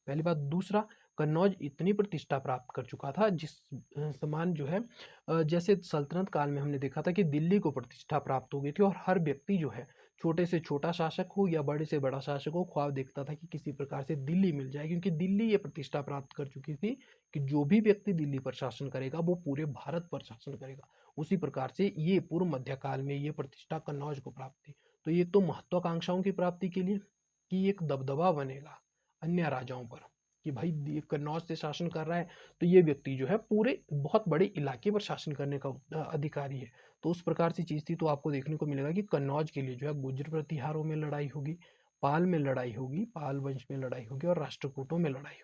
पहली बात। दूसरा, कन्नौज इतनी प्रतिष्ठा प्राप्त कर चुका था जिस समान जो है जैसे सल्तनत काल में हमने देखा था कि दिल्ली को प्रतिष्ठा प्राप्त हो गई थी, और हर व्यक्ति जो है छोटे से छोटा शासक हो या बड़े से बड़ा शासक हो, ख्वाब देखता था कि किसी प्रकार से दिल्ली मिल जाए, क्योंकि दिल्ली ये प्रतिष्ठा प्राप्त कर चुकी थी कि जो भी व्यक्ति दिल्ली पर शासन करेगा वो पूरे भारत पर शासन करेगा। उसी प्रकार से ये पूर्व मध्यकाल में ये प्रतिष्ठा कन्नौज को प्राप्त थी। तो ये तो महत्वाकांक्षाओं की प्राप्ति के लिए कि एक दबदबा बनेगा अन्य राजाओं पर कि भाई कन्नौज से शासन कर रहा है तो ये व्यक्ति जो है पूरे बहुत बड़े इलाके पर शासन करने का अधिकारी है। तो उस प्रकार से चीज़ थी। तो आपको देखने को मिलेगा कि कन्नौज के लिए जो है गुर्जर प्रतिहारों में लड़ाई होगी, पाल में लड़ाई होगी, पाल वंश में लड़ाई होगी और राष्ट्रकूटों में लड़ाई होगी।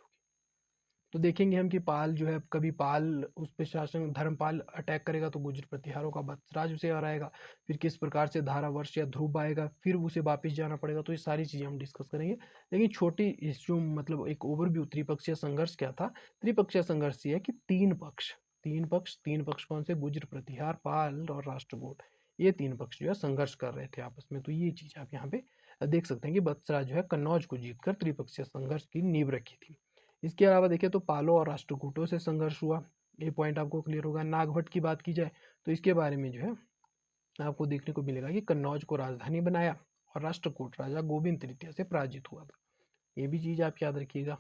तो देखेंगे हम कि पाल जो है कभी पाल उस पर शासन धर्मपाल अटैक करेगा तो गुर्जर प्रतिहारों का वत्सराज उसे हराएगा। फिर किस प्रकार से धारावर्ष या ध्रुव आएगा, फिर उसे वापस जाना पड़ेगा। तो ये सारी चीज़ें हम डिस्कस करेंगे। लेकिन छोटी जो मतलब एक ओवरव्यू त्रिपक्षीय संघर्ष क्या था। त्रिपक्षीय संघर्ष ये है कि तीन पक्ष कौन से, गुर्जर प्रतिहार, पाल और राष्ट्रकूट, ये तीन पक्ष जो है संघर्ष कर रहे थे आपस में। तो ये चीज आप यहाँ पे देख सकते हैं कि वत्सराज जो है कन्नौज को जीतकर त्रिपक्षीय संघर्ष की नींव रखी थी। इसके अलावा देखिए तो पालो और राष्ट्रकूटों से संघर्ष हुआ, ये पॉइंट आपको क्लियर होगा। नागभट्ट की बात की जाए तो इसके बारे में जो है आपको देखने को मिलेगा कि कन्नौज को राजधानी बनाया और राष्ट्रकूट राजा गोविंद तृतीय से पराजित हुआ था। ये भी चीज आप याद रखिएगा।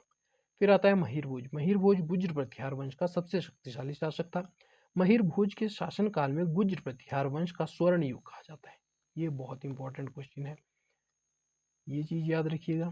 फिर आता है महिर भोज। महिर भोज गुर्जर प्रतिहार वंश का सबसे शक्तिशाली शासक था। महिर भोज के शासनकाल में गुर्जर प्रतिहार वंश का स्वर्ण युग कहा जाता है। ये बहुत इंपॉर्टेंट क्वेश्चन है, ये चीज याद रखिएगा,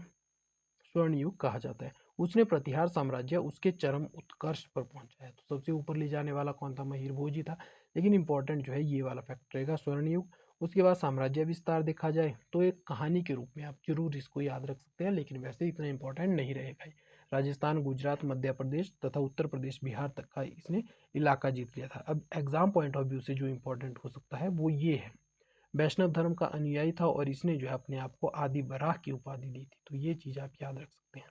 स्वर्ण युग कहा जाता है। उसने प्रतिहार साम्राज्य उसके चरम उत्कर्ष पर पहुंचा है। तो सबसे ऊपर ले जाने वाला कौन था, महिर भोज ही था। लेकिन इंपॉर्टेंट जो है ये वाला फैक्ट रहेगा, स्वर्ण युग। उसके बाद साम्राज्य विस्तार देखा जाए तो एक कहानी के रूप में आप जरूर इसको याद रख सकते हैं, लेकिन वैसे इतना इंपॉर्टेंट नहीं रहेगा। राजस्थान, गुजरात, मध्य प्रदेश तथा उत्तर प्रदेश, बिहार तक का इसने इलाका जीत लिया था। अब एग्जाम पॉइंट ऑफ व्यू से जो इंपॉर्टेंट हो सकता है वो ये है, वैष्णव धर्म का अनुयायी था और इसने जो है अपने आप को आदि बराह की उपाधि दी थी। तो ये चीज आप याद रख सकते हैं।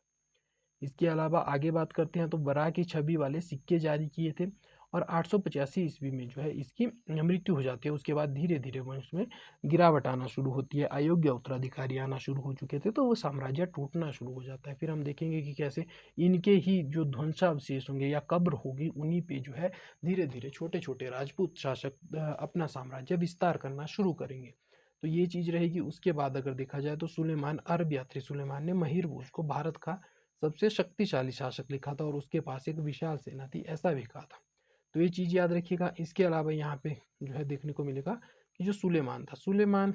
इसके अलावा आगे बात करते हैं तो बराह की छवि वाले सिक्के जारी किए थे और 885 ईस्वी में जो है इसकी मृत्यु हो जाती है। उसके बाद धीरे धीरे वंश में गिरावट आना शुरू होती है, अयोग्य उत्तराधिकारी आना शुरू हो चुके थे, तो वो साम्राज्य टूटना शुरू हो जाता है। फिर हम देखेंगे कि कैसे इनके ही जो ध्वंसावशेष होंगे या कब्र होगी उन्हीं पे जो है धीरे धीरे छोटे छोटे राजपूत शासक अपना साम्राज्य विस्तार करना शुरू करेंगे। तो ये चीज रहेगी। उसके बाद अगर देखा जाए तो सुलेमान, अरब यात्री सुलेमान ने महिर भोज को भारत का सबसे शक्तिशाली शासक लिखा था और उसके पास एक विशाल सेना थी, ऐसा भी कहा था। तो ये चीज याद रखिएगा। इसके अलावा यहाँ पे जो है देखने को मिलेगा कि जो सुलेमान था, सुलेमान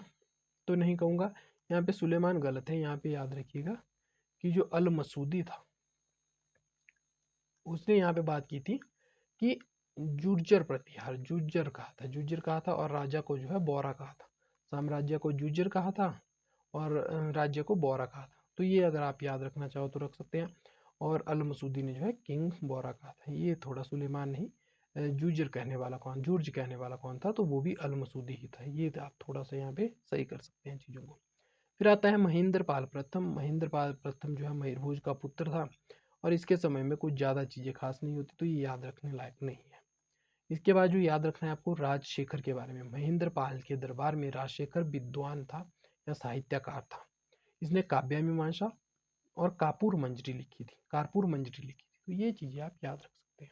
तो नहीं कहूंगा, यहाँ पे सुलेमान गलत है। यहाँ पे याद रखिएगा कि जो अल मसूदी था उसने यहाँ पे बात की थी कि जुर्जर प्रतिहार, जुर्जर कहा था और राजा को जो है बोरा कहा था। साम्राज्य को जुर्जर कहा था और राज्य को बोरा कहा था। तो ये अगर आप याद रखना चाहो तो रख सकते हैं। और अल मसूदी ने जो है किंग बोरा कहा था। ये थोड़ा सुलेमान नहीं, जूजर कहने वाला कौन, जूर्ज कहने वाला कौन था, तो वो भी अल मसूदी ही था। ये आप थोड़ा सा यहाँ पे सही कर सकते हैं चीज़ों को। फिर आता है महेंद्र पाल प्रथम। महेंद्र पाल प्रथम जो है मयूरभोज का पुत्र था और इसके समय में कुछ ज़्यादा चीज़ें खास नहीं होती, तो ये याद रखने लायक नहीं है। इसके बाद जो याद रखना है आपको राजशेखर के बारे में। महेंद्र पाल के दरबार में राजशेखर विद्वान था या साहित्यकार था। इसने काव्य मीमांसा और कारपुर मंजरी लिखी थी। तो ये चीज़ें आप याद रख सकते हैं।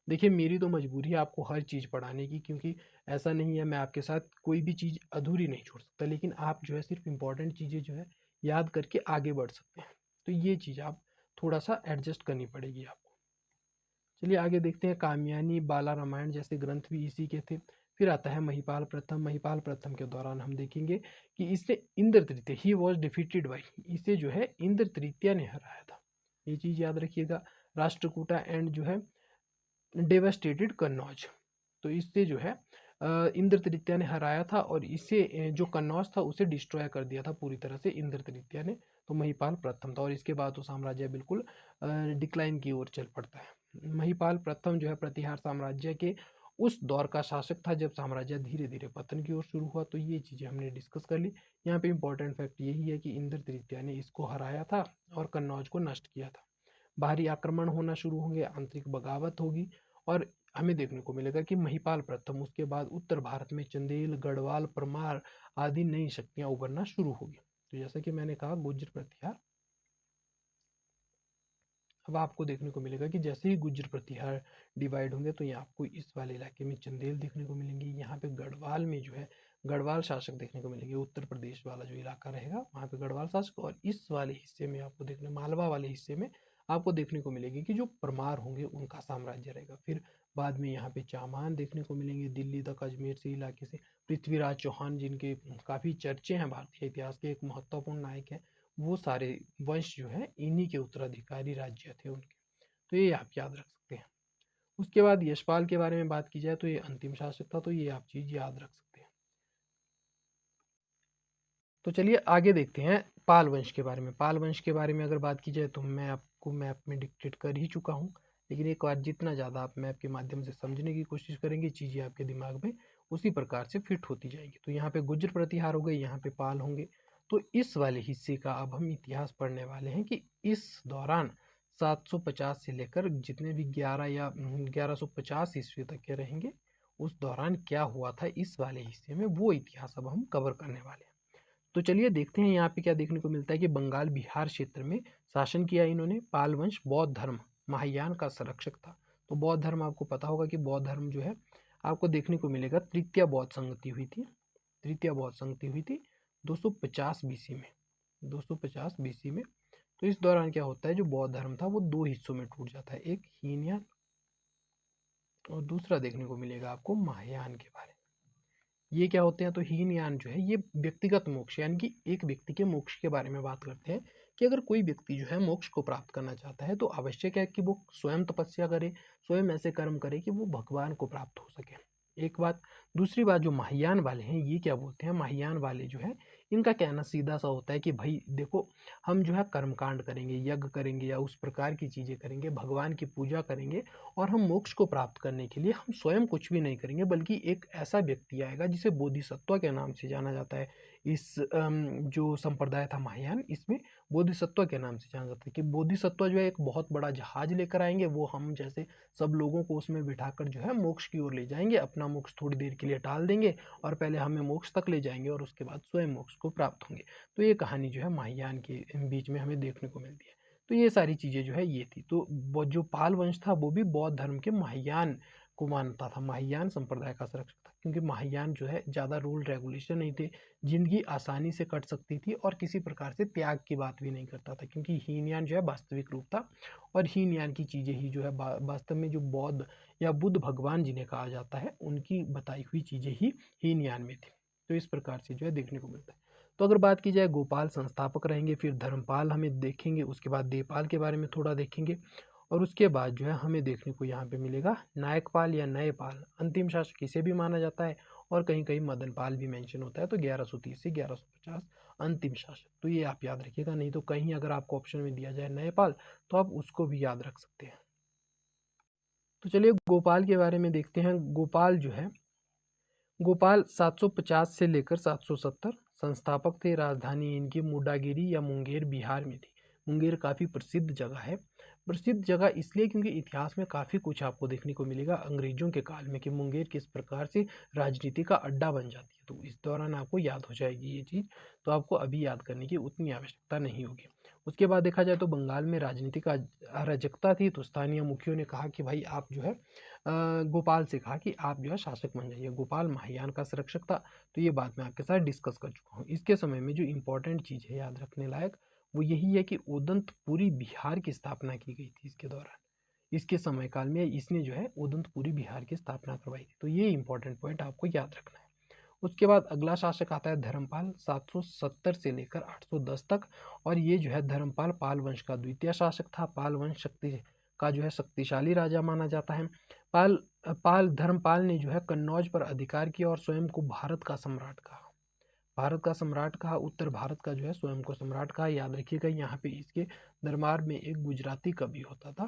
देखिए मेरी तो मजबूरी है आपको हर चीज़ पढ़ाने की, क्योंकि ऐसा नहीं है मैं आपके साथ कोई भी चीज़ अधूरी नहीं छोड़ सकता, लेकिन आप जो है सिर्फ इंपॉर्टेंट चीज़ें जो है याद करके आगे बढ़ सकते हैं। तो ये चीज़ आप थोड़ा सा एडजस्ट करनी पड़ेगी आपको। चलिए आगे देखते हैं। कामयानी, बाला रामायण जैसे ग्रंथ भी इसी के थे। फिर आता है महिपाल प्रथम। महिपाल प्रथम के दौरान हम देखेंगे कि इसने इंद्र तृतीय, ही वॉज डिफीटेड बाई, इसे जो है इंद्र तृतीय ने हराया था। ये चीज़ याद रखिएगा। राष्ट्रकूटा एंड जो है डेवास्टेटेड कन्नौज, तो इससे जो है इंद्र तृतीय ने हराया था और इसे जो कन्नौज था उसे डिस्ट्रॉय कर दिया था पूरी तरह से इंद्र तृतीय ने। तो महिपाल प्रथम था और इसके बाद तो साम्राज्य बिल्कुल डिक्लाइन की ओर चल पड़ता है। महिपाल प्रथम जो है प्रतिहार साम्राज्य के उस दौर का शासक था जब साम्राज्य धीरे धीरे पतन की ओर शुरू हुआ। तो ये चीज़ें हमने डिस्कस कर ली। यहाँ पे इंपॉर्टेंट फैक्ट यही है कि इंद्र तृतीय ने इसको हराया था और कन्नौज को नष्ट किया था। बाहरी आक्रमण होना शुरू होंगे, आंतरिक बगावत होगी और हमें देखने को मिलेगा कि महिपाल प्रथम उसके बाद उत्तर भारत में चंदेल, गढ़वाल, परमार आदि नई शक्तियां उभरना शुरू होगी। तो जैसा कि मैंने कहा गुर्जर प्रतिहार, अब आपको देखने को मिलेगा कि जैसे ही गुर्जर प्रतिहार डिवाइड होंगे तो यहाँ आपको इस वाले इलाके में चंदेल देखने को मिलेंगे, यहाँ पे गढ़वाल में जो है गढ़वाल शासक देखने को मिलेंगे। उत्तर प्रदेश वाला जो इलाका रहेगा वहाँ पे गढ़वाल शासक, और इस वाले हिस्से में आपको देखने, मालवा वाले हिस्से में आपको देखने को मिलेगी कि जो परमार होंगे उनका साम्राज्य रहेगा। फिर बाद में यहाँ पे चामान देखने को मिलेंगे, दिल्ली तक अजमेर से इलाके से। पृथ्वीराज चौहान, जिनके काफ़ी चर्चे हैं भारतीय इतिहास के, एक महत्वपूर्ण नायक हैं, वो सारे वंश जो है इन्हीं के उत्तराधिकारी राज्य थे उनके। तो ये आप याद रख सकते हैं। उसके बाद यशपाल के बारे में बात की जाए तो ये अंतिम शासक था, तो ये आप चीज़ याद रख सकते हैं। तो चलिए आगे देखते हैं पाल वंश के बारे में। पाल वंश के बारे में अगर बात की जाए तो मैं आपको मैप में डिक्टेट कर ही चुका हूँ, लेकिन एक बार जितना ज़्यादा आप मैप के माध्यम से समझने की कोशिश करेंगे, चीज़ें आपके दिमाग में उसी प्रकार से फिट होती जाएंगी। तो यहाँ पे गुज्जर प्रतिहार हो गए, यहाँ पे पाल होंगे। तो इस वाले हिस्से का अब हम इतिहास पढ़ने वाले हैं कि इस दौरान 750 से लेकर जितने भी 11 या 1150 ईस्वी तक के रहेंगे, उस दौरान क्या हुआ था इस वाले हिस्से में, वो इतिहास अब हम कवर करने वाले हैं। तो चलिए देखते हैं यहाँ पे क्या देखने को मिलता है कि बंगाल बिहार क्षेत्र में शासन किया इन्होंने। पाल वंश बौद्ध धर्म महायान का संरक्षक था। तो बौद्ध धर्म आपको पता होगा कि बौद्ध धर्म जो है आपको देखने को मिलेगा, तृतीय बौद्ध संगति हुई थी। तृतीय बौद्ध संगति हुई थी 250 बीसी में, 250 बीसी में। तो इस दौरान क्या होता है, जो बौद्ध धर्म था वो दो हिस्सों में टूट जाता है, एक हीनयान और दूसरा देखने को मिलेगा आपको महायान के बारे में। ये क्या होते हैं, तो हीनयान जो है ये व्यक्तिगत मोक्ष, यानी कि एक व्यक्ति के मोक्ष के बारे में बात करते हैं कि अगर कोई व्यक्ति जो है मोक्ष को प्राप्त करना चाहता है तो आवश्यक है कि वो स्वयं तपस्या करे, स्वयं ऐसे कर्म करे कि वो भगवान को प्राप्त हो सके। एक बात। दूसरी बात, जो महायान वाले हैं ये क्या बोलते हैं, महायान वाले जो है इनका कहना सीधा सा होता है कि भाई देखो, हम जो है कर्मकांड करेंगे, यज्ञ करेंगे या उस प्रकार की चीज़ें करेंगे, भगवान की पूजा करेंगे, और हम मोक्ष को प्राप्त करने के लिए हम स्वयं कुछ भी नहीं करेंगे, बल्कि एक ऐसा व्यक्ति आएगा जिसे बोधिसत्व के नाम से जाना जाता है। इस जो संप्रदाय था महायान, इसमें बोधिसत्व के नाम से जाना जाता है कि बोधिसत्व जो है एक बहुत बड़ा जहाज लेकर आएंगे, वो हम जैसे सब लोगों को उसमें बिठाकर जो है मोक्ष की ओर ले जाएंगे, अपना मोक्ष थोड़ी देर के लिए टाल देंगे और पहले हमें मोक्ष तक ले जाएंगे और उसके बाद स्वयं मोक्ष को प्राप्त होंगे। तो ये कहानी जो है महायान के बीच में हमें देखने को मिलती है। तो ये सारी चीज़ें जो है ये थी। तो जो पाल वंश था वो भी बौद्ध धर्म के महायान को मानता था, महायान संप्रदाय का संरक्षक था, क्योंकि महायान जो है ज़्यादा रूल रेगुलेशन नहीं थे, जिंदगी आसानी से कट सकती थी, और किसी प्रकार से त्याग की बात भी नहीं करता था, क्योंकि हीनयान जो है वास्तविक रूप था, और हीनयान की चीज़ें ही जो है वास्तव में जो बौद्ध या बुद्ध भगवान जिन्हें कहा जाता है उनकी बताई हुई चीज़ें ही हीनयान में थी। तो इस प्रकार से जो है देखने को मिलता है। तो अगर बात की जाए, गोपाल संस्थापक रहेंगे, फिर धर्मपाल हमें देखेंगे, उसके बाद देवपाल के बारे में थोड़ा देखेंगे, और उसके बाद जो है हमें देखने को यहाँ पे मिलेगा नायकपाल या नयपाल, अंतिम शासक इसे भी माना जाता है, और कहीं कहीं मदनपाल भी मेंशन होता है। तो 1130 से 1150 अंतिम शासक। तो ये आप याद रखिएगा, नहीं तो कहीं अगर आपको ऑप्शन में दिया जाए नयपाल तो आप उसको भी याद रख सकते हैं। तो चलिए गोपाल के बारे में देखते हैं। गोपाल जो है, गोपाल 750 से लेकर 770 संस्थापक थे। राजधानी इनकी मुंडागिरी या मुंगेर बिहार में थी। मुंगेर काफ़ी प्रसिद्ध जगह है। प्रसिद्ध जगह इसलिए क्योंकि इतिहास में काफ़ी कुछ आपको देखने को मिलेगा अंग्रेजों के काल में कि मुंगेर किस प्रकार से राजनीति का अड्डा बन जाती है। तो इस दौरान आपको याद हो जाएगी ये चीज़, तो आपको अभी याद करने की उतनी आवश्यकता नहीं होगी। उसके बाद देखा जाए तो बंगाल में राजनीतिक अराजकता थी, तो स्थानीय मुखियों ने कहा कि भाई आप जो है गोपाल से कहा कि आप जो है शासक बन जाइए। गोपाल महायान का संरक्षक था। तो ये बात मैं आपके साथ डिस्कस कर चुका हूँ। इसके समय में जो इम्पोर्टेंट चीज़ है याद रखने लायक, वो यही है कि उदंतपुरी बिहार की स्थापना की गई थी इसके दौरान। इसके समय काल में इसने जो है उदंतपुरी बिहार की स्थापना करवाई थी। तो ये इंपॉर्टेंट पॉइंट आपको याद रखना है। उसके बाद अगला शासक आता है धर्मपाल, 770 से लेकर 810 तक, और ये जो है धर्मपाल पाल वंश का द्वितीय शासक था। पाल वंश शक्ति का जो है शक्तिशाली राजा माना जाता है। पाल पाल धर्मपाल ने जो है कन्नौज पर अधिकार किया और स्वयं को भारत का सम्राट कहा। भारत का सम्राट कहा, उत्तर भारत का जो है स्वयं को सम्राट कहा। याद रखिएगा, यहाँ पे इसके दरबार में एक गुजराती कवि होता था,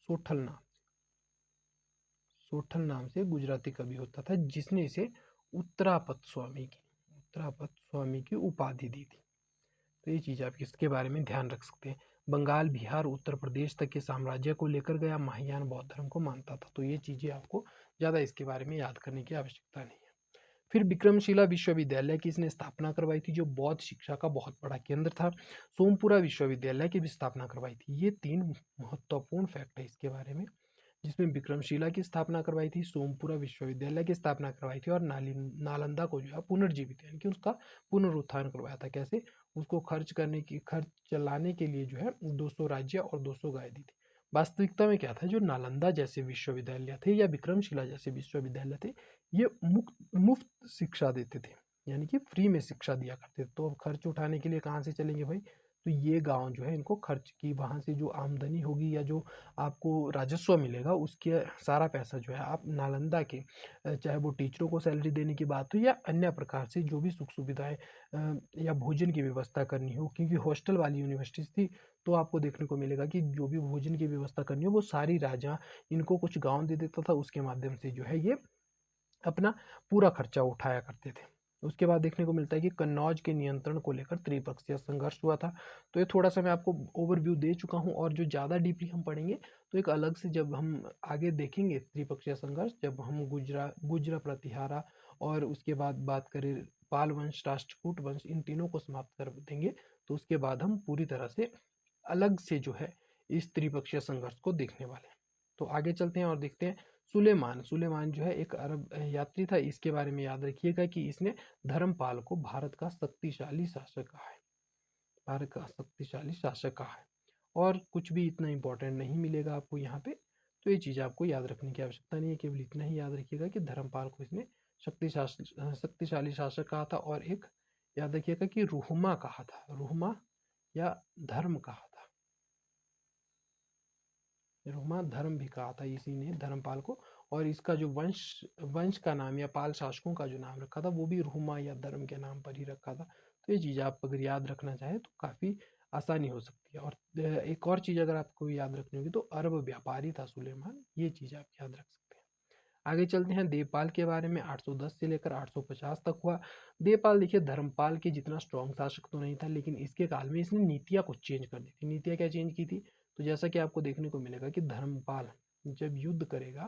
सोठल नाम, सोठल नाम से गुजराती कवि होता था, जिसने इसे उत्तरापत स्वामी की उपाधि दी थी। तो ये चीज़ आप इसके बारे में ध्यान रख सकते हैं। बंगाल बिहार उत्तर प्रदेश तक के साम्राज्य को लेकर गया, महायान बौद्ध धर्म को मानता था। तो ये चीज़ें आपको ज़्यादा इसके बारे में याद करने की आवश्यकता नहीं है। फिर विक्रमशिला विश्वविद्यालय की इसने स्थापना करवाई थी, जो बौद्ध शिक्षा का बहुत बड़ा केंद्र था। सोमपुरा विश्वविद्यालय की भी स्थापना करवाई थी। ये तीन महत्वपूर्ण फैक्ट है इसके बारे में। जिसमें विक्रमशिला की स्थापना करवाई थी, सोमपुरा विश्वविद्यालय की स्थापना करवाई थी और नालंदा को जो है पुनर्जीवित यानी कि उसका पुनरुत्थान करवाया था। कैसे? उसको खर्च चलाने के लिए जो है 200 राज्य और 200 गाय दी थी। वास्तविकता में क्या था, जो नालंदा जैसे विश्वविद्यालय थे या विक्रमशिला जैसे विश्वविद्यालय थे, ये मुफ्त शिक्षा देते थे, यानी कि फ्री में शिक्षा दिया करते थे। तो अब खर्च उठाने के लिए कहाँ से चलेंगे भाई? तो ये गांव जो है इनको खर्च की, वहां से जो आमदनी होगी या जो आपको राजस्व मिलेगा उसके सारा पैसा जो है आप नालंदा के, चाहे वो टीचरों को सैलरी देने की बात हो या अन्य प्रकार से जो भी सुख सुविधाएं या भोजन की व्यवस्था करनी हो, क्योंकि हॉस्टल वाली यूनिवर्सिटीज थी, तो आपको देखने को मिलेगा कि जो भी भोजन की व्यवस्था करनी हो वो सारी राजा इनको कुछ गाँव दे देता था, उसके माध्यम से जो है ये अपना पूरा खर्चा उठाया करते थे। उसके बाद देखने को मिलता है कि कन्नौज के नियंत्रण को लेकर त्रिपक्षीय संघर्ष हुआ था। तो ये थोड़ा सा मैं आपको ओवरव्यू दे चुका हूँ, और जो ज़्यादा डीपली हम पढ़ेंगे तो एक अलग से जब हम आगे देखेंगे त्रिपक्षीय संघर्ष, जब हम गुजरा प्रतिहारा और उसके बाद बात करें पाल वंश, राष्ट्रकूट वंश, इन तीनों को समाप्त कर देंगे, तो उसके बाद हम पूरी तरह से अलग से जो है इस त्रिपक्षीय संघर्ष को देखने वाले हैं। तो आगे चलते हैं और देखते हैं सुलेमान जो है एक अरब यात्री था। इसके बारे में याद रखिएगा कि इसने धर्मपाल को भारत का शक्तिशाली शासक कहा है, भारत का शक्तिशाली शासक कहा है। और कुछ भी इतना इंपॉर्टेंट नहीं मिलेगा आपको यहाँ पे, तो ये चीज़ आपको याद रखने की आवश्यकता नहीं है, केवल इतना ही याद रखिएगा कि धर्मपाल को इसने शक्तिशाली शासक कहा था। और एक याद रखिएगा कि रुहमा कहा था, रुहमा या धर्म कहा था, रोमा धर्म भी कहा था इसी ने धर्मपाल को। और इसका जो वंश वंश का नाम या पाल शासकों का जो नाम रखा था वो भी रोमा या धर्म के नाम पर ही रखा था। तो ये चीज़ आप अगर याद रखना चाहें तो काफ़ी आसानी हो सकती है। और एक और चीज़ अगर आपको याद रखनी होगी तो अरब व्यापारी था सुलेमान, ये चीज़ आप याद रख सकते हैं। आगे चलते हैं देवपाल के बारे में। 810 से लेकर 850 तक हुआ। देवपाल देखिए धर्मपाल के जितना स्ट्रॉन्ग शासक तो नहीं था, लेकिन इसके काल में इसने नीतियाँ कुछ चेंज कर दी थी। नीतियाँ क्या चेंज की थी? तो जैसा कि आपको देखने को मिलेगा कि धर्मपाल जब युद्ध करेगा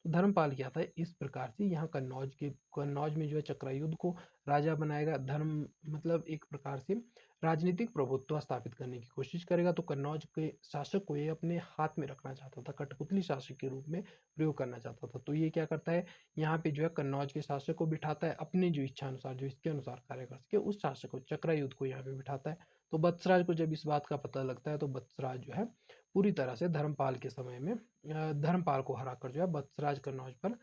तो धर्मपाल क्या था, इस प्रकार से यहाँ कन्नौज में जो है चक्रयुद्ध को राजा बनाएगा। धर्म मतलब एक प्रकार से राजनीतिक प्रभुत्व स्थापित करने की कोशिश करेगा। तो कन्नौज के शासक को ये अपने हाथ में रखना चाहता था, कठपुतली शासक के रूप में प्रयोग करना चाहता था। तो ये क्या करता है, यहाँ पे जो है कन्नौज के शासक को बिठाता है, अपने जो इच्छा अनुसार, जो इसके अनुसार कार्य कर सके उस शासक को, चक्रयुद्ध को यहाँ पे बिठाता है। तो बत्सराज को जब इस बात का पता लगता है तो बत्सराज जो है पूरी तरह से धर्मपाल के समय में धर्मपाल को हराकर जो है बत्सराज कन्नौज पर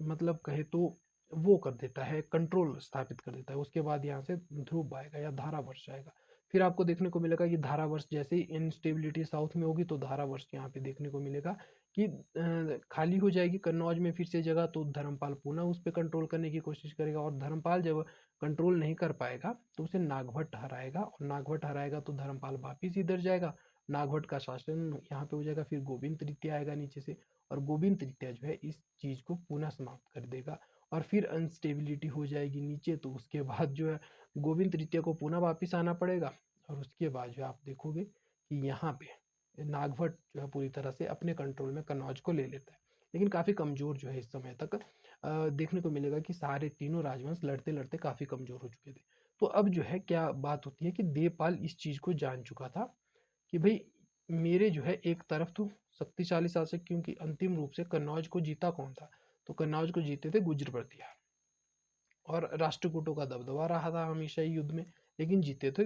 मतलब कहे तो वो कर देता है, कंट्रोल स्थापित कर देता है। उसके बाद यहाँ से ध्रुव आएगा या धारावर्ष आएगा। फिर आपको देखने को मिलेगा कि धारावर्ष जैसे ही इंस्टेबिलिटी साउथ में होगी तो धारावर्ष यहाँ पे देखने को मिलेगा कि खाली हो जाएगी कन्नौज में फिर से जगह। तो धर्मपाल पुनः उस पर कंट्रोल करने की कोशिश करेगा, और धर्मपाल जब कंट्रोल नहीं कर पाएगा तो उसे नागभट्ट हराएगा, और नागभट्ट हराएगा तो धर्मपाल वापिस इधर जाएगा, नागभट्ट का शासन यहाँ पे हो जाएगा। फिर गोविंद तृतीय आएगा नीचे से, और गोविंद तृतीय जो है इस चीज़ को पुनः समाप्त कर देगा। और फिर अनस्टेबिलिटी हो जाएगी नीचे, तो उसके बाद जो है गोविंद तृतीय को पुनः वापिस आना पड़ेगा। और उसके बाद जो आप देखोगे कि यहाँ पे नागभट्ट जो है पूरी तरह से अपने कंट्रोल में कन्नौज को ले लेता है, लेकिन काफ़ी कमज़ोर जो है इस समय तक देखने को मिलेगा कि सारे तीनों राजवंश लड़ते लड़ते काफ़ी कमज़ोर हो चुके थे। तो अब जो है क्या बात होती है कि देवपाल इस चीज़ को जान चुका था कि भाई मेरे जो है एक तरफ तो शक्तिशाली शासक, क्योंकि अंतिम रूप से कन्नौज को जीता कौन था, तो कन्नौज को जीते थे गुर्जर प्रतिहार, और राष्ट्रकूटों का दबदबा रहा था हमेशा ही युद्ध में, लेकिन जीते थे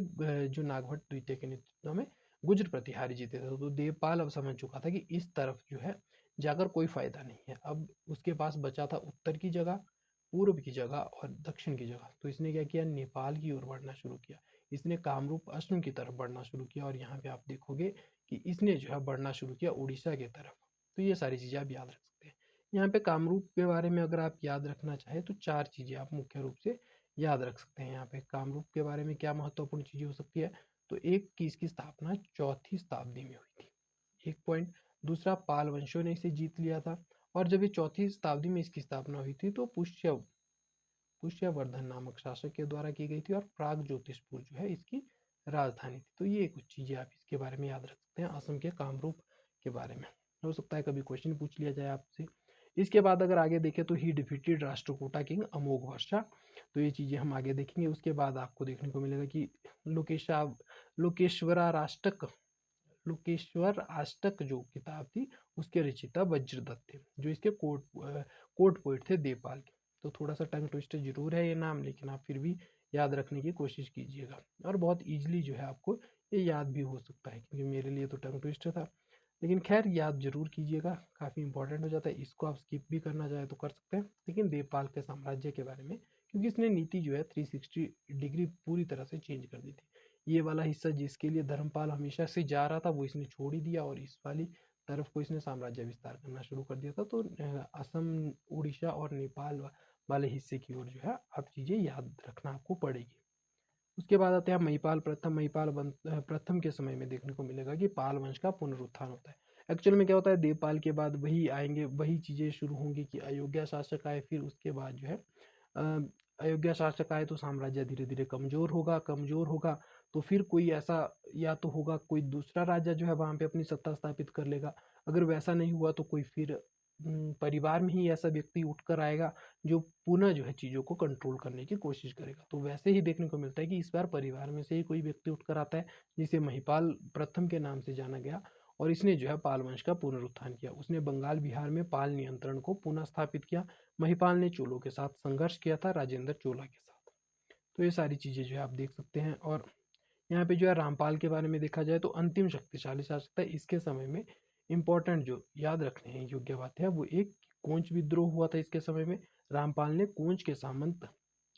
जो नागभट्ट द्वितीय के नेतृत्व में गुर्जर प्रतिहारी जीते थे। तो देवपाल अब समझ चुका था कि इस तरफ जो है जाकर कोई फायदा नहीं है। अब उसके पास बचा था उत्तर की जगह, पूर्व की जगह और दक्षिण की जगह। तो इसने क्या किया, नेपाल की ओर बढ़ना शुरू किया। इसने कामरूप असम की तरफ बढ़ना शुरू किया, और यहाँ पे आप देखोगे कि इसने जो है बढ़ना शुरू किया उड़ीसा की तरफ। तो ये सारी चीज़ें आप याद रख सकते हैं। यहाँ पे कामरूप के बारे में अगर आप याद रखना चाहें तो 4 चीज़ें आप मुख्य रूप से याद रख सकते हैं। यहाँ पे कामरूप के बारे में क्या महत्वपूर्ण चीज़ें हो सकती है, तो एक की इसकी स्थापना 4वीं शताब्दी में हुई थी, एक पॉइंट। दूसरा, पाल वंशों ने इसे जीत लिया था, और जब ये 4वीं शताब्दी में इसकी स्थापना हुई थी तो पुष्यवर्धन नामक शासक के द्वारा की गई थी, और प्राग ज्योतिषपुर जो है इसकी राजधानी थी। तो ये कुछ चीज़ें आप इसके बारे में याद रख सकते हैं, असम के कामरूप के बारे में। हो सकता है कभी क्वेश्चन पूछ लिया जाए आपसे। इसके बाद अगर आगे देखें तो ही डिफीटेड राष्ट्रकूटा किंग अमोघ वर्षा। तो ये चीज़ें हम आगे देखेंगे। उसके बाद आपको देखने को मिलेगा कि लोकेशा लोकेश्वरा राष्ट्रक लोकेश्वर अष्टक जो किताब थी उसके रचयिता वज्रदत्त थे, जो इसके कोर्ट पोइट थे देवपाल के। तो थोड़ा सा टंग ट्विस्टर जरूर है ये नाम, लेकिन आप फिर भी याद रखने की कोशिश कीजिएगा, और बहुत ईजिली जो है आपको ये याद भी हो सकता है, क्योंकि मेरे लिए तो टंग ट्विस्टर था, लेकिन खैर याद जरूर कीजिएगा, काफ़ी इंपॉर्टेंट हो जाता है। इसको आप स्किप भी करना चाहे तो कर सकते हैं, लेकिन देवपाल के साम्राज्य के बारे में, क्योंकि इसने नीति जो है 360 डिग्री पूरी तरह से चेंज कर दी थी। ये वाला हिस्सा जिसके लिए धर्मपाल हमेशा से जा रहा था वो इसने छोड़ ही दिया, और इस वाली तरफ को इसने साम्राज्य विस्तार करना शुरू कर दिया था। तो असम, उड़ीसा और नेपाल वाले हिस्से की ओर जो है आप चीज़ें याद रखना आपको पड़ेगी। उसके बाद आते हैं महिपाल प्रथम। प्रथम के समय में देखने को मिलेगा कि पाल वंश का पुनरुत्थान होता है। एक्चुअल में क्या होता है, देवपाल के बाद वही आएंगे, वही चीज़ें शुरू होंगी कि अयोध्या शासक आए, फिर उसके बाद जो है अयोध्या शासक आए तो साम्राज्य धीरे धीरे कमजोर होगा, कमजोर होगा तो फिर कोई ऐसा या तो होगा कोई दूसरा राजा जो है वहां पे अपनी सत्ता स्थापित कर लेगा। अगर वैसा नहीं हुआ तो कोई फिर परिवार में ही ऐसा व्यक्ति उठकर आएगा जो पुनः जो है चीज़ों को कंट्रोल करने की कोशिश करेगा। तो वैसे ही देखने को मिलता है कि इस बार परिवार में से ही कोई व्यक्ति उठकर आता है, जिसे महिपाल प्रथम के नाम से जाना गया, और इसने जो है पाल वंश का पुनरुत्थान किया। उसने बंगाल बिहार में पाल नियंत्रण को पुनः स्थापित किया। महिपाल ने चोलों के साथ संघर्ष किया था, राजेंद्र चोला के साथ। तो ये सारी चीज़ें जो है आप देख सकते हैं। और यहाँ पे जो है रामपाल के बारे में देखा जाए तो अंतिम शक्तिशाली शासक था। इसके समय में इंपॉर्टेंट जो याद रखने हैं योग्य बात है वो एक कोंच विद्रोह हुआ था इसके समय में। रामपाल ने कोंच के सामंत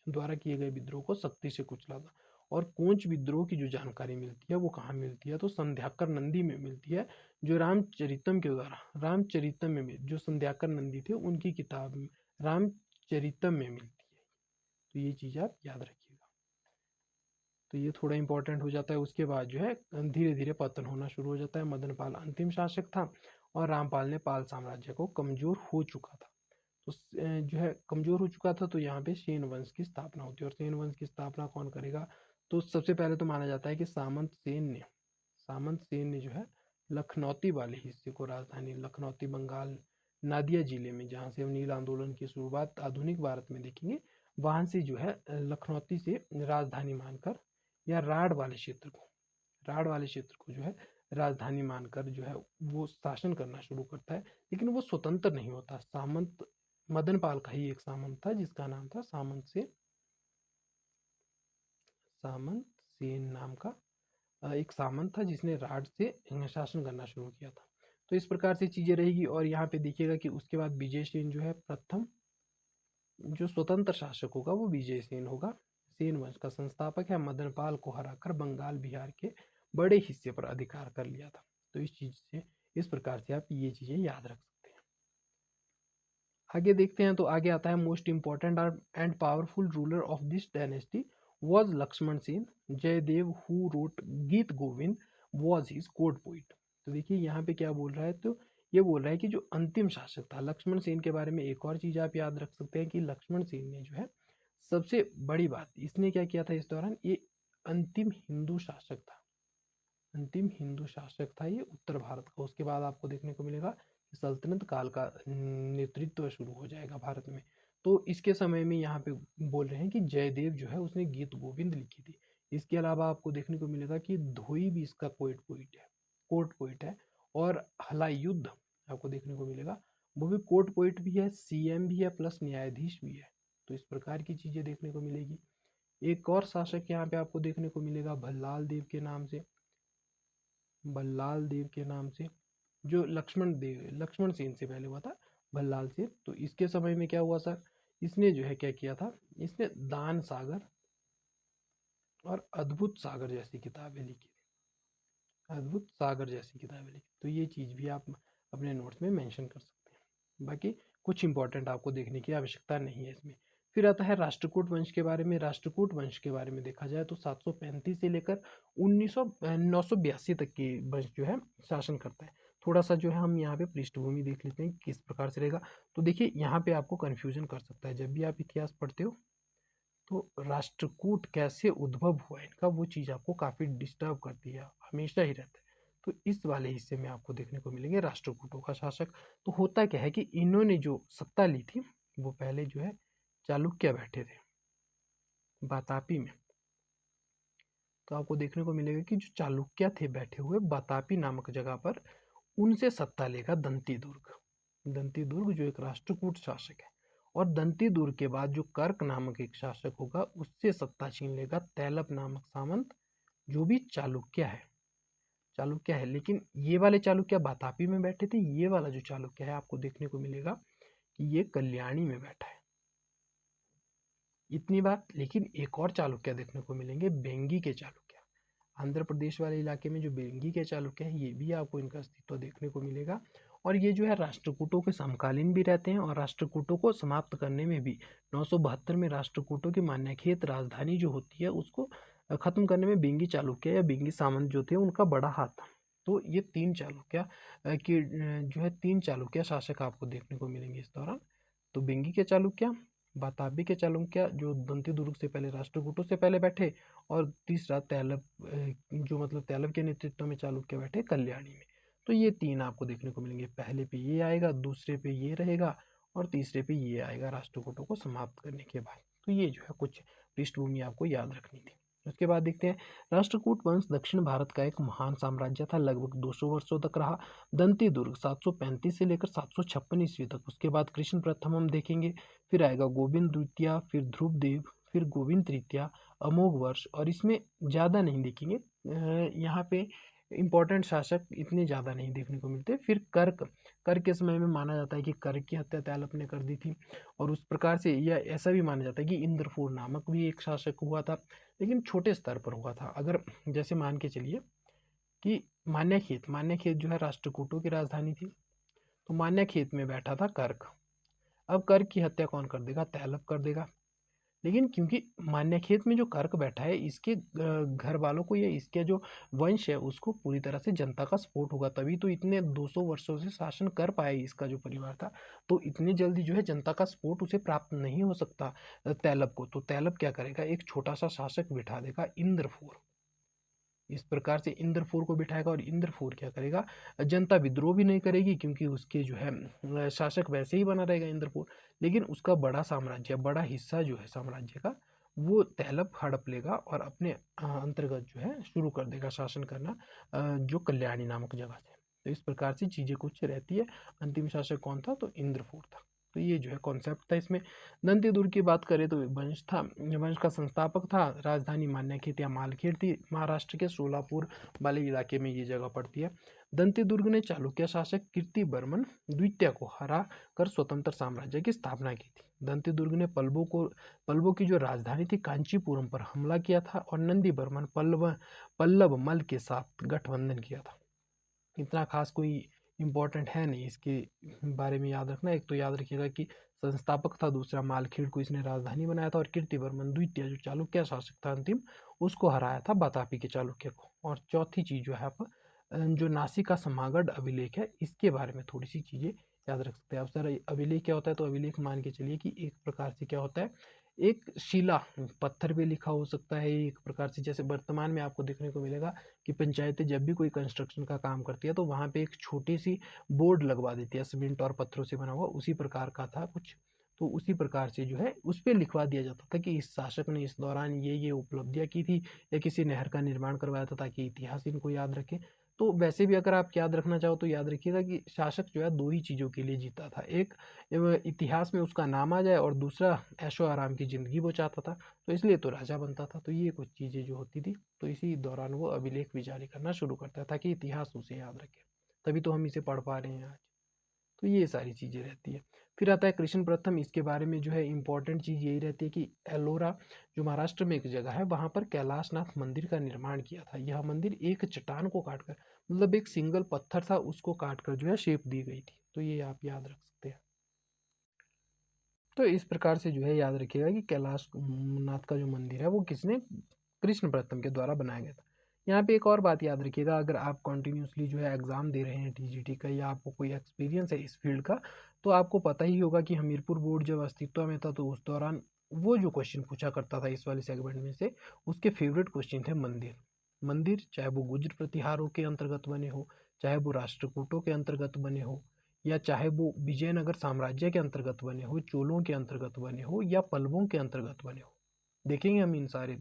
द्वारा किए गए विद्रोह को सख्ती से कुचला था। और कोंच विद्रोह की जो जानकारी मिलती है वो कहाँ मिलती है, तो संध्याकर नंदी में मिलती है, जो रामचरितम के द्वारा, रामचरितम में जो संध्याकर नंदी थे उनकी किताब में रामचरितम में मिलती है। तो ये चीज़ आप याद रखिएगा। तो ये थोड़ा इंपॉर्टेंट हो जाता है। उसके बाद जो है धीरे धीरे पतन होना शुरू हो जाता है। मदनपाल अंतिम शासक था और रामपाल ने पाल साम्राज्य को कमजोर हो चुका था, तो जो है कमजोर हो चुका था, तो यहाँ पे सेन वंश की स्थापना होती है। और सेन वंश की स्थापना कौन करेगा, तो सबसे पहले तो माना जाता है कि सामंत सेन ने जो है लखनौती वाले हिस्से को, राजधानी लखनौती बंगाल नादिया जिले में, जहाँ से हम नील आंदोलन की शुरुआत आधुनिक भारत में देखेंगे, वहां से जो है लखनौती से राजधानी मानकर, या राढ़ वाले क्षेत्र को जो है राजधानी मानकर जो है वो शासन करना शुरू करता है। लेकिन वो स्वतंत्र नहीं होता। सामंत मदनपाल का ही एक सामंत था जिसका नाम था सामंत सेन नाम का एक सामंत था, जिसने राढ़ से शासन करना शुरू किया था। तो इस प्रकार से चीजें रहेगी। और यहाँ पे देखिएगा कि उसके बाद विजय सेन जो है प्रथम जो स्वतंत्र शासक होगा वो विजय सेन होगा। सेन वंश का संस्थापक है। मदनपाल को हराकर बंगाल बिहार के बड़े हिस्से पर अधिकार कर लिया था। तो इस प्रकार से आप ये चीजें याद रख सकते हैं। आगे देखते हैं, तो आगे आता है most important and powerful ruler of this dynasty was Lakshman Sen. Jayadev who wrote Geet Govind was his court poet. तो देखिए यहाँ पे क्या बोल रहा है, तो ये बोल रहा है कि जो अंतिम शासक था लक्ष्मण सेन के बारे में एक और चीज आप याद रख सकते हैं कि लक्ष्मण सेन ने जो है सबसे बड़ी बात इसने क्या किया था इस दौरान, ये अंतिम हिंदू शासक था। अंतिम हिंदू शासक था ये उत्तर भारत का। उसके बाद आपको देखने को मिलेगा कि सल्तनत काल का नेतृत्व शुरू हो जाएगा भारत में। तो इसके समय में यहाँ पे बोल रहे हैं कि जयदेव जो है उसने गीत गोविंद लिखी थी। इसके अलावा आपको देखने को मिलेगा कि धोई भी इसका कोर्ट पोइट है। और हलायुद्ध आपको देखने को मिलेगा, वो भी कोर्ट पोइट भी है, सीएम भी है, प्लस न्यायाधीश भी है। तो इस प्रकार की चीजें देखने को मिलेगी। एक और शासक यहाँ पे आपको देखने को मिलेगा भल्लाल देव के नाम से, जो लक्ष्मण सेन से पहले हुआ था, भल्लाल सेन। तो इसके समय में क्या हुआ सर, इसने जो है क्या किया था, इसने दान सागर और अद्भुत सागर जैसी किताबें लिखी। तो ये चीज़ भी आप अपने नोट्स में मेंशन कर सकते हैं। बाकी कुछ इंपॉर्टेंट आपको देखने की आवश्यकता नहीं है इसमें। फिर आता है राष्ट्रकूट वंश के बारे में। राष्ट्रकूट वंश के बारे में देखा जाए तो 735 से लेकर 982 तक की वंश जो है शासन करता है। थोड़ा सा जो है हम यहाँ पे पृष्ठभूमि देख लेते हैं किस प्रकार से रहेगा। तो देखिए यहाँ पे आपको कन्फ्यूजन कर सकता है जब भी आप इतिहास पढ़ते हो, तो राष्ट्रकूट कैसे उद्भव हुआ इनका, वो चीज़ आपको काफ़ी डिस्टर्ब करती है, हमेशा ही रहता है। तो इस वाले हिस्से में आपको देखने को मिलेंगे राष्ट्रकूटों का शासक। तो होता क्या है कि इन्होंने जो सत्ता ली थी वो पहले जो है चालुक्य बैठे थे बातापी में। तो आपको देखने को मिलेगा कि जो चालुक्य थे बैठे हुए बतापी नामक जगह पर, उनसे सत्ता लेगा दंती दुर्ग। दंती दुर्ग जो एक राष्ट्रकूट शासक है, और दंती दुर्ग के बाद जो कर्क नामक एक शासक होगा उससे सत्ता छीन लेगा तैलप नामक सामंत, जो भी चालुक्य है। चालुक्य है, लेकिन ये वाले चालुक्य बतापी में बैठे थे, ये वाला जो चालुक्य है आपको देखने को मिलेगा कि ये कल्याणी में बैठा है। इतनी बात, लेकिन एक और चालुक्य देखने को मिलेंगे, बेंगी के चालुक्य। आंध्र प्रदेश वाले इलाके में जो बेंगी के चालुक्य हैं, ये भी आपको इनका अस्तित्व देखने को मिलेगा। और ये जो है राष्ट्रकूटों के समकालीन भी रहते हैं, और राष्ट्रकूटों को समाप्त करने में भी 972 में राष्ट्रकूटों की मान्यखेत राजधानी जो होती है उसको खत्म करने में बेंगी चालुक्य या बेंगी सामंत जो थे उनका बड़ा हाथ था। तो ये तीन चालुक्य की जो है तीन चालुक्य शासक आपको देखने को मिलेंगे इस दौरान। तो बेंगी के चालुक्य, बाताबी के चालुक्य जो दंती दुर्ग से पहले राष्ट्रकूटों से पहले बैठे, और तीसरा तैलप जो मतलब तैलप के नेतृत्व में चालुक्य बैठे कल्याणी में। तो ये तीन आपको देखने को मिलेंगे, पहले पे ये आएगा, दूसरे पे ये रहेगा, और तीसरे पे ये आएगा राष्ट्रकूटों को समाप्त करने के बाद। तो ये जो है कुछ पृष्ठभूमि आपको याद रखनी थी। उसके बाद देखते हैं, राष्ट्रकूट वंश दक्षिण भारत का एक महान साम्राज्य था, लगभग 200 वर्षों तक रहा। दंती दुर्ग 735 से लेकर 756 ईस्वी तक, उसके बाद कृष्ण प्रथम हम देखेंगे, फिर आएगा गोविंद द्वितीय, फिर ध्रुवदेव, फिर गोविंद तृतीय, अमोघ वर्ष, और इसमें ज़्यादा नहीं देखेंगे, यहाँ पे इंपॉर्टेंट शासक इतने ज़्यादा नहीं देखने को मिलते। फिर कर्क, कर्क के समय में माना जाता है कि कर्क की हत्या तैलप ने कर दी थी, और उस प्रकार से यह ऐसा भी माना जाता है कि इंद्रफूर नामक भी एक शासक हुआ था, लेकिन छोटे स्तर पर हुआ था। अगर जैसे मान के चलिए कि मान्यखेत, मान्यखेत जो है राष्ट्रकूटों की राजधानी थी, तो मान्यखेत में बैठा था कर्क। अब कर्क की हत्या कौन कर देगा? तैलप कर देगा। लेकिन क्योंकि मान्यखेत में जो कर्क बैठा है, इसके घर वालों को या इसके जो वंश है उसको पूरी तरह से जनता का सपोर्ट होगा, तभी तो इतने 200 वर्षों से शासन कर पाया इसका जो परिवार था। तो इतनी जल्दी जो है जनता का सपोर्ट उसे प्राप्त नहीं हो सकता तैलप को। तो तैलप क्या करेगा? एक छोटा सा शासक बिठा देगा, इंद्रफूर। इस प्रकार से इंद्रफूर को बिठाएगा, और इंद्रफूर क्या करेगा? जनता विद्रोह भी नहीं करेगी, क्योंकि उसके जो है शासक वैसे ही बना रहेगा इंद्रफूर, लेकिन उसका बड़ा साम्राज्य, बड़ा हिस्सा जो है साम्राज्य का, वो तैलप हड़प लेगा और अपने अंतर्गत जो है शुरू कर देगा शासन करना, जो कल्याणी नामक जगह से। तो इस प्रकार से चीजें कुछ रहती है। अंतिम शासक कौन था? तो इंद्रफूर था। तो ये जो है कॉन्सेप्ट था इसमें। दंती दुर्ग की बात करें तो वंश था, वंश का संस्थापक था, राजधानी मान्यखेत या मालखेड़ थी, महाराष्ट्र के सोलापुर वाले इलाके में ये जगह पड़ती है। दंती दुर्ग ने चालुक्य शासक कीर्तिवर्मन द्वितीय को हरा कर स्वतंत्र साम्राज्य की स्थापना की थी। दंती दुर्ग ने पल्लवों की जो राजधानी थी कांचीपुरम पर हमला किया था, और नंदी बर्मन पल्लव मल के साथ गठबंधन किया था। इतना खास कोई इम्पोर्टेंट है नहीं इसके बारे में याद रखना। एक तो याद रखिएगा कि संस्थापक था, दूसरा मालखेड़ को इसने राजधानी बनाया था, और कीर्तिवर्मन द्वितीय जो चालुक्य शासक था अंतिम, उसको हराया था बतापी के चालुक्य को। और चौथी चीज जो है आप जो नासिका समागढ़ अभिलेख है, इसके बारे में थोड़ी सी चीजें याद रख सकते हैं आप। सर अभिलेख क्या होता है? तो अभिलेख मान के चलिए कि एक प्रकार से क्या होता है, एक शिला, पत्थर पे लिखा हो सकता है, एक प्रकार से जैसे वर्तमान में आपको देखने को मिलेगा कि पंचायतें जब भी कोई कंस्ट्रक्शन का काम करती है तो वहाँ पे एक छोटी सी बोर्ड लगवा देती है, सीमेंट और पत्थरों से बना हुआ, उसी प्रकार का था कुछ। तो उसी प्रकार से जो है उस पर लिखवा दिया जाता था कि इस शासक ने इस दौरान ये उपलब्धियां की थी, या किसी नहर का निर्माण करवाया था, ताकि इतिहास इनको याद रखे। तो वैसे भी अगर आप याद रखना चाहो तो याद रखिएगा कि शासक जो है दो ही चीज़ों के लिए जीता था, एक इतिहास में उसका नाम आ जाए, और दूसरा ऐशो आराम की ज़िंदगी वो चाहता था, तो इसलिए तो राजा बनता था। तो ये कुछ चीज़ें जो होती थी, तो इसी दौरान वो अभिलेख भी जारी करना शुरू करता था कि इतिहास उसे याद रखे, तभी तो हम इसे पढ़ पा रहे हैं आज। तो ये सारी चीज़ें रहती है। फिर आता है कृष्ण प्रथम, इसके बारे में जो है इंपॉर्टेंट चीज़ यही रहती है कि एलोरा जो महाराष्ट्र में एक जगह है, वहाँ पर कैलाशनाथ मंदिर का निर्माण किया था। यह मंदिर एक चट्टान को काटकर, मतलब एक सिंगल पत्थर था उसको काटकर जो है शेप दी गई थी। तो ये आप याद रख सकते हैं। तो इस प्रकार से जो है याद रखिएगा कि कैलाश नाथ का जो मंदिर है वो किसने, कृष्ण प्रथम के द्वारा बनाया गया था। यहाँ पे एक और बात याद रखिएगा, अगर आप कंटिन्यूसली जो है एग्जाम दे रहे हैं टीजीटी का, या आपको कोई एक्सपीरियंस है इस फील्ड का, तो आपको पता ही होगा कि हमीरपुर बोर्ड जब अस्तित्व में था तो उस दौरान वो जो क्वेश्चन पूछा करता था इस वाले सेगमेंट में से, उसके फेवरेट क्वेश्चन थे मंदिर। मंदिर चाहे वो गुज्र प्रतिहारों के अंतर्गत बने हो, चाहे वो राष्ट्रकूटों के अंतर्गत बने हो, या चाहे वो विजयनगर साम्राज्य के अंतर्गत बने हो, चोलों के अंतर्गत बने हो, या पल्लवों के अंतर्गत बने हो, देखेंगे हम इन सारे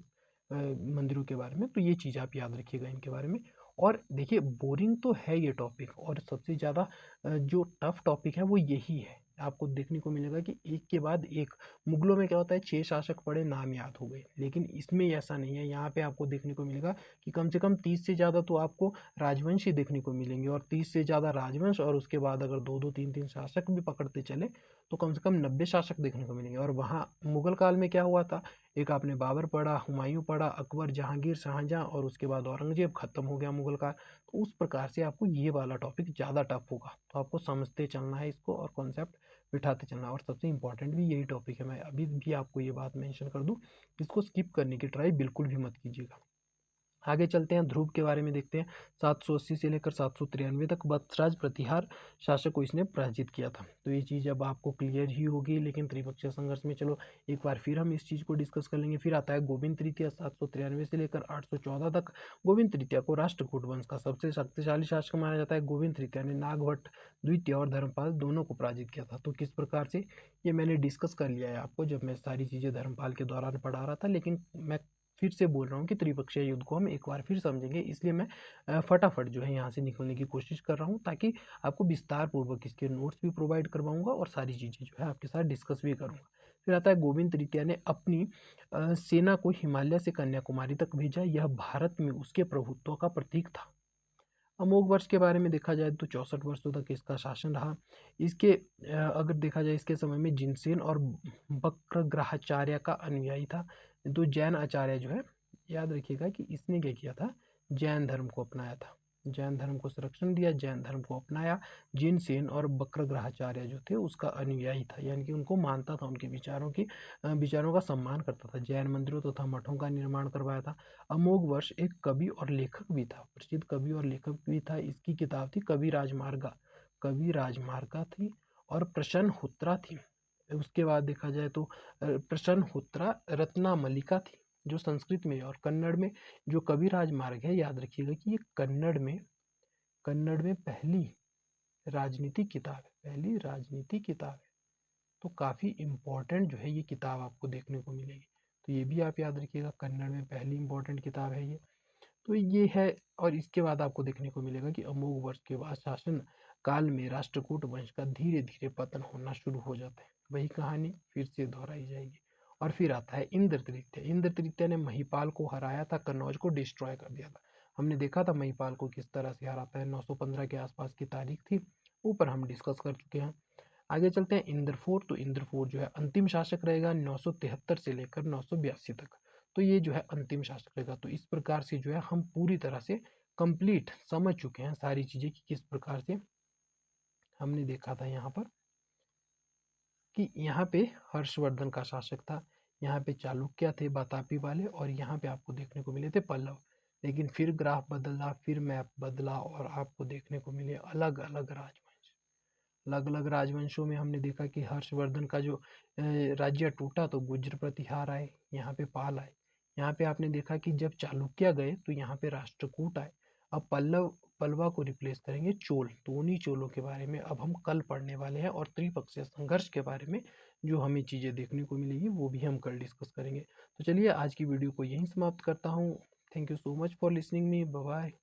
मंदिरों के बारे में। तो ये चीज़ आप याद रखिएगा इनके बारे में। और देखिए बोरिंग तो है ये टॉपिक, और सबसे ज़्यादा जो टफ टॉपिक है वो यही है। आपको देखने को मिलेगा कि एक के बाद एक, मुगलों में क्या होता है 6 शासक पढ़े नाम याद हो गए, लेकिन इसमें ऐसा नहीं है। यहाँ पे आपको देखने को मिलेगा कि कम से कम 30 से ज़्यादा तो आपको राजवंश ही देखने को मिलेंगे, और 30 से ज़्यादा राजवंश, और उसके बाद अगर 2-2 3-3 शासक भी पकड़ते चले तो कम से कम 90 शासक देखने को मिलेंगे। और वहाँ मुगल काल में क्या हुआ था, एक आपने बाबर पढ़ा, हुमायूं पढ़ा, अकबर, जहांगीर, शाहजहां, और उसके बाद औरंगजेब, खत्म हो गया मुगल काल। तो उस प्रकार से आपको ये वाला टॉपिक ज़्यादा टफ होगा, तो आपको समझते चलना है इसको और कॉन्सेप्ट बिठाते चलना है। और सबसे इंपॉर्टेंट भी यही टॉपिक है, मैं अभी भी आपको ये बात मेंशन कर दूं, इसको स्किप करने की ट्राई बिल्कुल भी मत कीजिएगा। आगे चलते हैं, ध्रुव के बारे में देखते हैं। 780 से लेकर 793 तक वत्सराज प्रतिहार शासक को इसने पराजित किया था। तो ये चीज़ अब आपको क्लियर ही होगी, लेकिन त्रिपक्षीय संघर्ष में चलो एक बार फिर हम इस चीज़ को डिस्कस कर लेंगे। फिर आता है गोविंद तृतीय, 793 से लेकर 814 तक। गोविंद तृतीय को राष्ट्रकूट वंश का सबसे शक्तिशाली शासक माना जाता है। गोविंद तृतीय ने नागभट्ट द्वितीय और धर्मपाल दोनों को पराजित किया था। तो किस प्रकार से, ये मैंने डिस्कस कर लिया है आपको जब मैं सारी चीज़ें धर्मपाल के दौरान पढ़ा रहा था, लेकिन मैं फिर से बोल रहा हूँ कि त्रिपक्षीय युद्ध को हम एक बार फिर समझेंगे, इसलिए मैं फटाफट जो है यहाँ से निकलने की कोशिश कर रहा हूँ, ताकि आपको विस्तार पूर्वक इसके नोट्स भी प्रोवाइड करवाऊंगा और सारी चीज़ें जो है आपके साथ डिस्कस भी करूँगा। फिर आता है गोविंद तृतीय ने अपनी सेना को हिमालय से कन्याकुमारी तक भेजा। यह भारत में उसके प्रभुत्व का प्रतीक था। अमोघ वर्ष के बारे में देखा जाए तो 64 वर्षों तक इसका शासन रहा। इसके अगर देखा जाए इसके समय में जिनसेन और वक्रग्रहाचार्य का अनुयायी था। तो जैन आचार्य जो है, याद रखिएगा कि इसने क्या किया था, जैन धर्म को अपनाया था, जैन धर्म को संरक्षण दिया, जैन धर्म को अपनाया। जिनसेन और वक्रग्रहाचार्य जो थे उसका अनुयायी था, यानी कि उनको मानता था, उनके विचारों का सम्मान करता था। जैन मंदिरों तथा तो मठों का निर्माण करवाया था। अमोघ वर्ष एक कवि और लेखक भी था, प्रसिद्ध कवि और लेखक भी था। इसकी किताब थी कवि राजमार्गा थी, और प्रसन्न हुत्रा थी। उसके बाद देखा जाए तो प्रसन्न हुत्रा रत्ना मलिका थी, जो संस्कृत में, और कन्नड़ में जो कवि राजमार्ग है, याद रखिएगा कि ये कन्नड़ में पहली राजनीतिक किताब है, पहली राजनीतिक किताब है। तो काफ़ी इम्पोर्टेंट जो है ये किताब आपको देखने को मिलेगी। तो ये भी आप याद रखिएगा, कन्नड़ में पहली इम्पोर्टेंट किताब है ये। तो ये है। और इसके बाद आपको देखने को मिलेगा कि अमोघ वर्ष के बाद शासन काल में राष्ट्रकूट वंश का धीरे धीरे पतन होना शुरू हो जाता है। वही कहानी फिर से दोहराई जाएगी। और फिर आता है इंद्र तृतीय। इंद्र तृतीय ने महिपाल को हराया था, कन्नौज को डिस्ट्रॉय कर दिया था। हमने देखा था महिपाल को किस तरह से हराता है, 915 के आसपास की तारीख थी, ऊपर हम डिस्कस कर चुके हैं। आगे चलते हैं इंद्रफोर। तो इंद्रफोर जो है अंतिम शासक रहेगा 973 से लेकर 982 तक। तो ये जो है अंतिम शासक रहेगा। तो इस प्रकार से जो है हम पूरी तरह से कंप्लीट समझ चुके हैं सारी चीज़ें कि किस प्रकार से हमने देखा था यहाँ पर कि यहाँ पे हर्षवर्धन का शासक था, यहाँ पे चालुक्य थे बातापी वाले, और यहाँ पे आपको देखने को मिले थे पल्लव। लेकिन फिर ग्राफ बदला, फिर मैप बदला, और आपको देखने को मिले अलग अलग राजवंश। अलग अलग राजवंशों में हमने देखा कि हर्षवर्धन का जो राज्य टूटा तो गुज्र प्रतिहार आए, यहाँ पे पाल आए। यहाँ पे आपने देखा कि जब चालुक्य गए तो यहाँ पे राष्ट्रकूट आए। अब पल्लवा को रिप्लेस करेंगे चोल। तो उन्हीं चोलों के बारे में अब हम कल पढ़ने वाले हैं, और त्रिपक्षीय संघर्ष के बारे में जो हमें चीज़ें देखने को मिलेगी वो भी हम कल डिस्कस करेंगे। तो चलिए आज की वीडियो को यहीं समाप्त करता हूँ। Thank you so much for listening me. Bye bye.